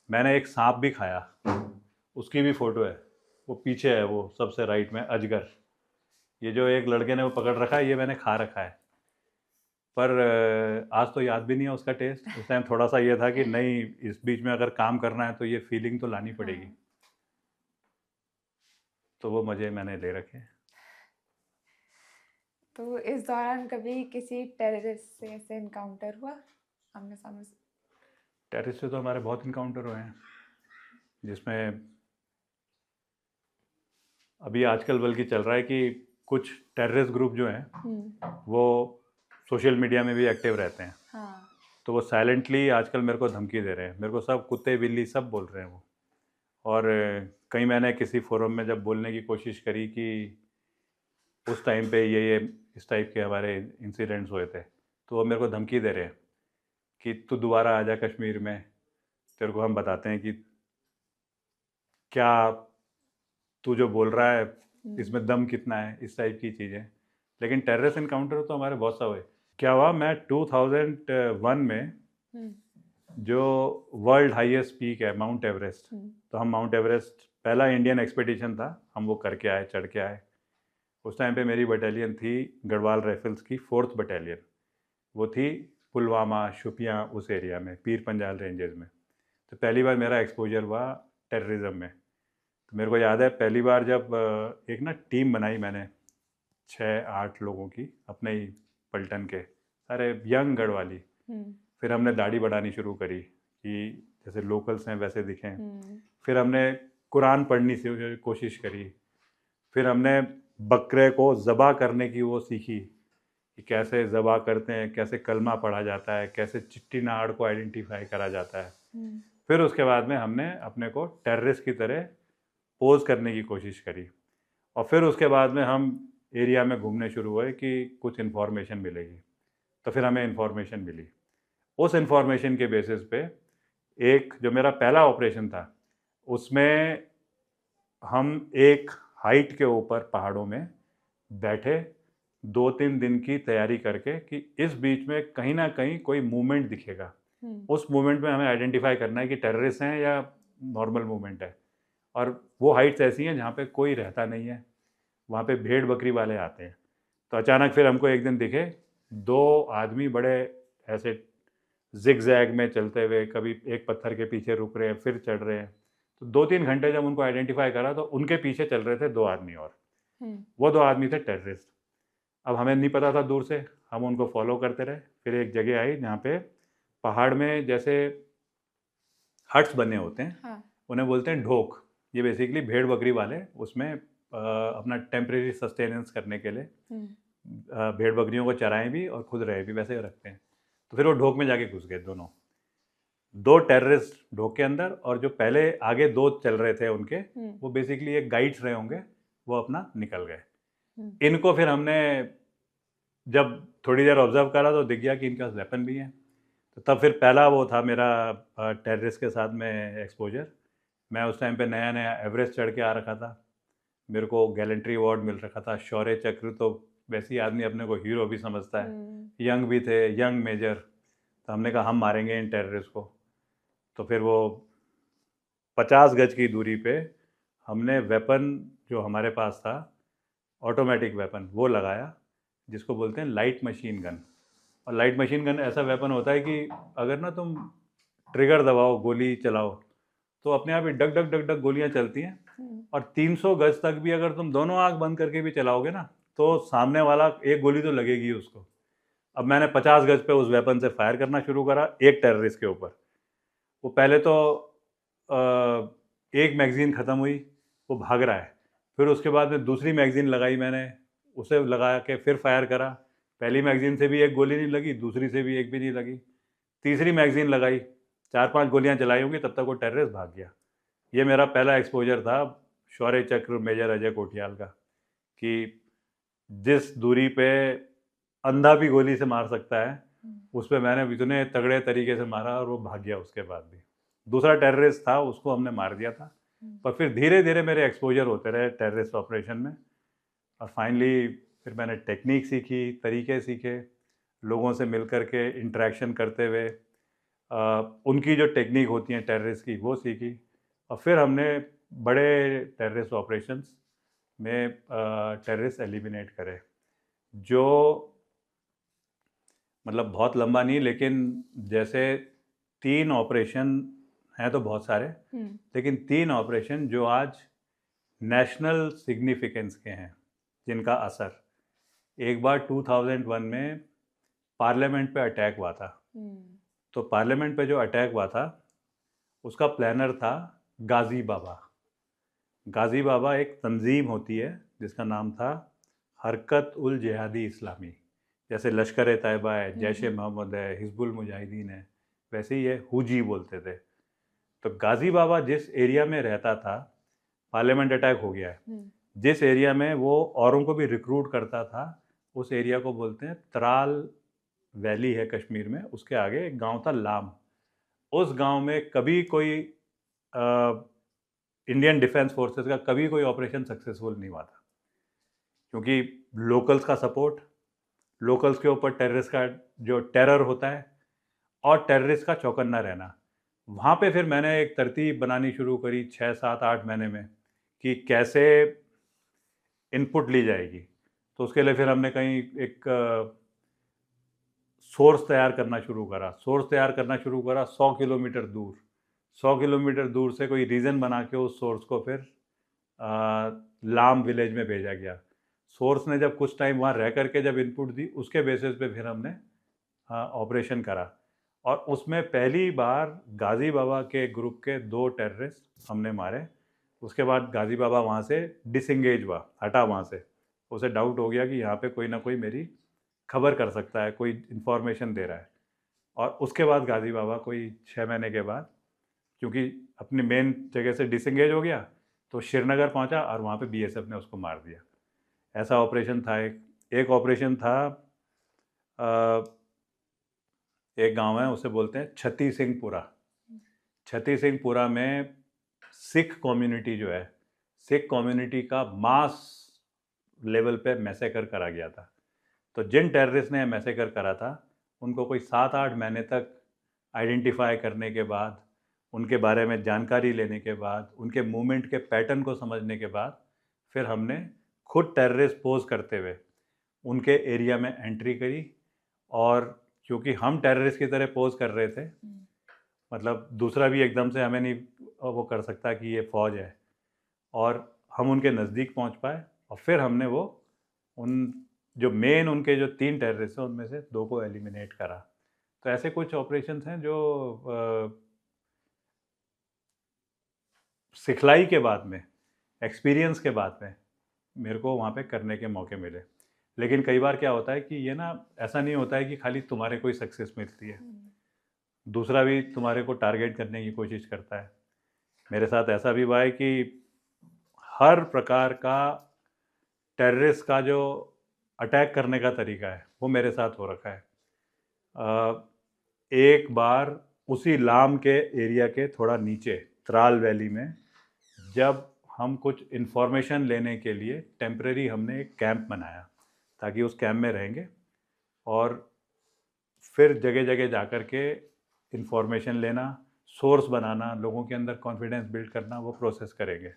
मैंने एक सांप भी खाया, उसकी भी फ़ोटो है, वो पीछे है, वो सबसे राइट में, अजगर। ये जो एक लड़के ने वो पकड़ रखा है, ये मैंने खा रखा है, पर आज तो याद भी नहीं है उसका टेस्ट। उस टाइम थोड़ा सा ये था कि नहीं, इस बीच में अगर काम करना है तो ये फीलिंग तो लानी पड़ेगी। तो वो मज़े मैंने ले रखे। तो इस दौरान कभी किसी टेररिस्ट से ऐसे इनकाउंटर हुआ आमने सामने से? टेररिस्ट से तो हमारे बहुत इनकाउंटर हुए हैं, जिसमें अभी आजकल बल्कि चल रहा है कि कुछ टेररिस्ट ग्रुप जो हैं वो सोशल मीडिया में भी एक्टिव रहते हैं। हाँ। तो वो साइलेंटली आजकल मेरे को धमकी दे रहे हैं, मेरे को सब कुत्ते बिल्ली सब बोल रहे हैं वो। और कहीं मैंने किसी फोरम में जब बोलने की कोशिश करी कि उस टाइम पे ये इस टाइप के हमारे इंसिडेंट्स हुए थे, तो वो मेरे को धमकी दे रहे हैं कि तू दोबारा आ जा कश्मीर में, तेरे को हम बताते हैं कि क्या तू जो बोल रहा है इसमें दम कितना है, इस टाइप की चीज़ें। लेकिन टेररिस्ट इनकाउंटर तो हमारे बहुत सा हुए। क्या हुआ, मैं 2001 में जो वर्ल्ड हाईएस्ट पीक है माउंट एवरेस्ट, तो हम माउंट एवरेस्ट पहला इंडियन एक्सपीडिशन था, हम वो करके आए, चढ़ के आए। उस टाइम पे मेरी बटालियन थी गढ़वाल राइफल्स की 4th बटालियन, वो थी पुलवामा, शुपियाँ, उस एरिया में, पीर पंजाल रेंजेस में। तो पहली बार मेरा एक्सपोजर हुआ टेररिज्म में। तो मेरे को याद है पहली बार जब एक ना टीम बनाई मैंने 6-8 लोगों की, अपने ही पलटन के, सारे यंग गढ़वाली। फिर हमने दाढ़ी बढ़ानी शुरू करी कि जैसे लोकल्स हैं वैसे दिखें। फिर हमने कुरान पढ़नी की कोशिश करी। फिर हमने बकरे को ज़बा करने की वो सीखी कि कैसे ज़बा करते हैं, कैसे कलमा पढ़ा जाता है, कैसे चिट्टी नाड़ को आइडेंटिफाई करा जाता है। फिर उसके बाद में हमने अपने को टेररिस्ट की तरह पोज करने की कोशिश करी, और फिर उसके बाद में हम एरिया में घूमने शुरू हुए कि कुछ इन्फॉर्मेशन मिलेगी। तो फिर हमें इन्फॉर्मेशन मिली। उस इन्फॉर्मेशन के बेसिस पे एक जो मेरा पहला ऑपरेशन था, उसमें हम एक हाइट के ऊपर पहाड़ों में बैठे 2-3 दिन की तैयारी करके कि इस बीच में कहीं ना कहीं कोई मूवमेंट दिखेगा। उस मूवमेंट में हमें आइडेंटिफाई करना है कि टेररिस्ट हैं या नॉर्मल मूवमेंट है। और वो हाइट्स ऐसी हैं जहाँ पे कोई रहता नहीं है, वहाँ पे भेड़ बकरी वाले आते हैं। तो अचानक फिर हमको एक दिन दिखे 2 आदमी बड़े ऐसे जिग जैग में चलते हुए, कभी एक पत्थर के पीछे रुक रहे हैं, फिर चढ़ रहे हैं। तो 2-3 घंटे जब उनको आइडेंटिफाई करा तो उनके पीछे चल रहे थे 2 आदमी और। वो 2 आदमी थे टेररिस्ट। अब हमें नहीं पता था दूर से, हम उनको फॉलो करते रहे। फिर एक जगह आई जहाँ पे पहाड़ में जैसे हट्स बने होते हैं, हाँ। उन्हें बोलते हैं ढोक। ये बेसिकली भेड़ बकरी वाले उसमें अपना टेम्परेरी सस्टेनेंस करने के लिए भेड़ बकरियों को चराएं भी और खुद रहे भी, वैसे रखते हैं। तो फिर वो ढोक में जाके घुस गए दोनों। 2 टेररिस्ट ढोक के अंदर, और जो पहले आगे 2 चल रहे थे उनके, वो बेसिकली एक गाइड्स रहे होंगे, वो अपना निकल गए। इनको फिर हमने जब थोड़ी देर ऑब्जर्व करा तो दिख गया कि इनके पास वेपन भी है। तो तब फिर पहला वो था मेरा टेररिस्ट के साथ में एक्सपोजर। मैं उस टाइम पे नया नया एवरेस्ट चढ़ के आ रखा था, मेरे को गैलेंट्री अवार्ड मिल रखा था, शौर्य चक्र, तो वैसे ही आदमी अपने को हीरो भी समझता है। यंग भी थे, यंग मेजर। तो हमने कहा हम मारेंगे इन टेररिस्ट को। तो फिर वो 50 गज की दूरी पे हमने वेपन जो हमारे पास था, ऑटोमेटिक वेपन, वो लगाया, जिसको बोलते हैं लाइट मशीन गन। और लाइट मशीन गन ऐसा वेपन होता है कि अगर ना तुम ट्रिगर दबाओ, गोली चलाओ, तो अपने आप ही डग डग डग डग गोलियां चलती हैं। और 300 गज तक भी अगर तुम दोनों आंख बंद करके भी चलाओगे ना, तो सामने वाला एक गोली तो लगेगी उसको। अब मैंने 50 गज पे उस वेपन से फायर करना शुरू करा एक टेररिस्ट के ऊपर। वो पहले तो एक मैगज़ीन ख़त्म हुई, वो भाग रहा है। फिर उसके बाद में दूसरी मैगज़ीन लगाई मैंने, उसे लगा के फिर फायर करा। पहली मैगज़ीन से भी एक गोली नहीं लगी, दूसरी से भी एक भी नहीं लगी। तीसरी मैगज़ीन लगाई, 4-5 गोलियां चलाई होंगी, तब तक वो टेररिस्ट भाग गया। ये मेरा पहला एक्सपोजर था शौर्य चक्र मेजर अजय कोठियाल का, कि जिस दूरी पे अंधा भी गोली से मार सकता है, उस पर मैंने इतने तगड़े तरीके से मारा और वो भाग गया। उसके बाद भी दूसरा टेररिस्ट था, उसको हमने मार दिया था। पर फिर धीरे धीरे मेरे एक्सपोजर होते रहे टेररिस्ट ऑपरेशन में, और फाइनली फिर मैंने टेक्निक सीखी, तरीके सीखे, लोगों से मिल कर के इंटरेक्शन करते हुए उनकी जो टेक्निक होती हैं टेररिस्ट की, वो सीखी। और फिर हमने बड़े टेररिस्ट ऑपरेशंस में टेररिस्ट एलिमिनेट करे, जो मतलब बहुत लंबा नहीं, लेकिन जैसे 3 ऑपरेशन हैं तो बहुत सारे, लेकिन 3 ऑपरेशन जो आज नेशनल सिग्निफिकेंस के हैं, जिनका असर, एक बार 2001 में पार्लियामेंट पे अटैक हुआ था। तो पार्लियामेंट पे जो अटैक हुआ था, उसका प्लानर था गाजी बाबा। गाजी बाबा एक तंजीम होती है जिसका नाम था हरकत उल जिहादी इस्लामी। जैसे लश्कर तैयबा है, जैश मोहम्मद है, हिजबुल मुजाहिदीन है, वैसे ही ये हुजी बोलते थे। तो गाजी बाबा जिस एरिया में रहता था, पार्लियामेंट अटैक हो गया है, जिस एरिया में वो औरों को भी रिक्रूट करता था, उस एरिया को बोलते हैं त्राल वैली है कश्मीर में। उसके आगे एक गांव था लाम। उस गांव में कभी कोई इंडियन डिफेंस फोर्सेस का कभी कोई ऑपरेशन सक्सेसफुल नहीं हुआ था, क्योंकि लोकल्स का सपोर्ट, लोकल्स के ऊपर टेररिस्ट का जो टेरर होता है, और टेररिस्ट का चौकन्ना रहना। वहाँ पे फिर मैंने एक तरतीब बनानी शुरू करी 6, 7, 8 महीने में, कि कैसे इनपुट ली जाएगी। तो उसके लिए फिर हमने कहीं एक सोर्स तैयार करना शुरू करा। 100 किलोमीटर दूर, 100 किलोमीटर दूर से कोई रीजन बना के उस सोर्स को फिर लाम विलेज में भेजा गया। सोर्स ने जब कुछ टाइम वहाँ रह करके जब इनपुट दी, उसके बेसिस पे फिर हमने ऑपरेशन करा। और उसमें पहली बार गाजी बाबा के ग्रुप के 2 टेररिस्ट हमने मारे। उसके बाद गाजी बाबा वहाँ से डिसंगेज हुआ, हटा वहाँ से। उसे डाउट हो गया कि यहाँ पे कोई ना कोई मेरी खबर कर सकता है, कोई इन्फॉर्मेशन दे रहा है। और उसके बाद गाजी बाबा कोई 6 महीने के बाद, क्योंकि अपनी मेन जगह से डिसंगेज हो गया, तो श्रीनगर पहुँचा और वहाँ पे बीएसएफ ने उसको मार दिया। ऐसा ऑपरेशन था। एक ऑपरेशन था, एक गांव है उसे बोलते हैं छती सिंहपुरा। छती सिंहपुरा में सिख कम्युनिटी जो है, सिख कम्युनिटी का मास लेवल पे मैसेकर करा गया था। तो जिन टेररिस्ट ने मैसेकर करा था, उनको कोई 7-8 महीने तक आइडेंटिफाई करने के बाद, उनके बारे में जानकारी लेने के बाद, उनके मूवमेंट के पैटर्न को समझने के बाद, फिर हमने खुद टेररिस्ट पोज करते हुए उनके एरिया में एंट्री करी। और क्योंकि हम टेररिस्ट की तरह पोज कर रहे थे, मतलब दूसरा भी एकदम से हमें नहीं वो कर सकता कि ये फ़ौज है, और हम उनके नज़दीक पहुंच पाए और फिर हमने वो उन जो मेन उनके जो 3 टेररिस्ट हैं उनमें से 2 को एलिमिनेट करा। तो ऐसे कुछ ऑपरेशंस हैं जो सिखलाई के बाद में, एक्सपीरियंस के बाद में मेरे को वहाँ पे करने के मौके मिले। लेकिन कई बार क्या होता है कि ये ना, ऐसा नहीं होता है कि खाली तुम्हारे को ही सक्सेस मिलती है, दूसरा भी तुम्हारे को टारगेट करने की कोशिश करता है। मेरे साथ ऐसा भी हुआ है कि हर प्रकार का टेररिस्ट का जो अटैक करने का तरीका है वो मेरे साथ हो रखा है। एक बार उसी लाम के एरिया के थोड़ा नीचे त्राल वैली में, जब हम कुछ इन्फॉर्मेशन लेने के लिए टेम्परेरी हमने एक कैंप बनाया ताकि उस कैंप में रहेंगे और फिर जगह जगह जा कर के इन्फॉर्मेशन लेना, सोर्स बनाना, लोगों के अंदर कॉन्फिडेंस बिल्ड करना, वो प्रोसेस करेंगे।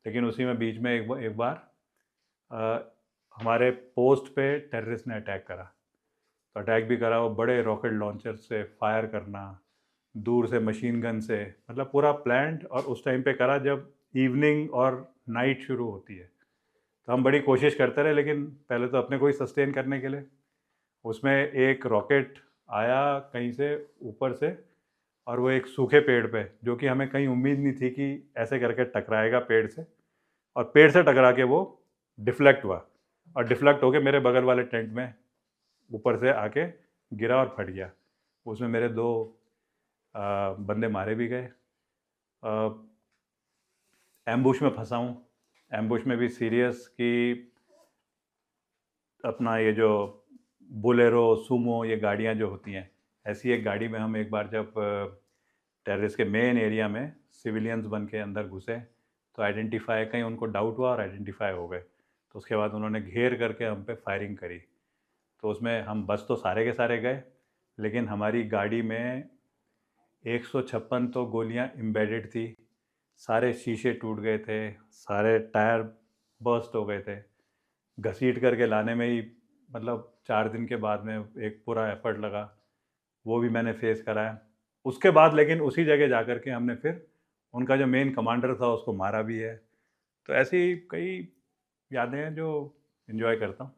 लेकिन उसी में बीच में एक बार हमारे पोस्ट पे टेररिस्ट ने अटैक करा। तो अटैक भी करा, वो बड़े रॉकेट लॉन्चर से फायर करना, दूर से मशीन गन से, मतलब पूरा प्लान्ड, और उस टाइम पे करा जब इवनिंग और नाइट शुरू होती है। तो हम बड़ी कोशिश करते रहे, लेकिन पहले तो अपने को ही सस्टेन करने के लिए उसमें एक रॉकेट आया कहीं से ऊपर से, और वो एक सूखे पेड़ पे, जो कि हमें कहीं उम्मीद नहीं थी कि ऐसे करके टकराएगा पेड़ से, और पेड़ से टकरा के वो डिफ्लेक्ट हुआ और डिफ्लेक्ट होके मेरे बगल वाले टेंट में ऊपर से आके गिरा और फट गया। उसमें मेरे 2 बंदे मारे भी गए। एम्बुश में फंसा हूँ। एम्बुश में भी सीरियस कि अपना ये जो बोलेरो, सूमो, ये गाड़ियाँ जो होती हैं, ऐसी एक गाड़ी में हम एक बार जब टेररिस्ट के मेन एरिया में सिविलियंस बन के अंदर घुसे, तो आइडेंटिफाई, कहीं उनको डाउट हुआ और आइडेंटिफाई हो गए। तो उसके बाद उन्होंने घेर करके हम पे फायरिंग करी। तो उसमें हम बच तो सारे के सारे गए, लेकिन हमारी गाड़ी में 156 तो गोलियां एम्बेडेड थी, सारे शीशे टूट गए थे, सारे टायर बर्स्ट हो गए थे। घसीट करके लाने में ही मतलब 4 दिन के बाद में एक पूरा एफर्ट लगा, वो भी मैंने फेस कराया। उसके बाद लेकिन उसी जगह जा कर के हमने फिर उनका जो मेन कमांडर था उसको मारा भी है। तो ऐसी कई यादें हैं जो एंजॉय करता हूँ।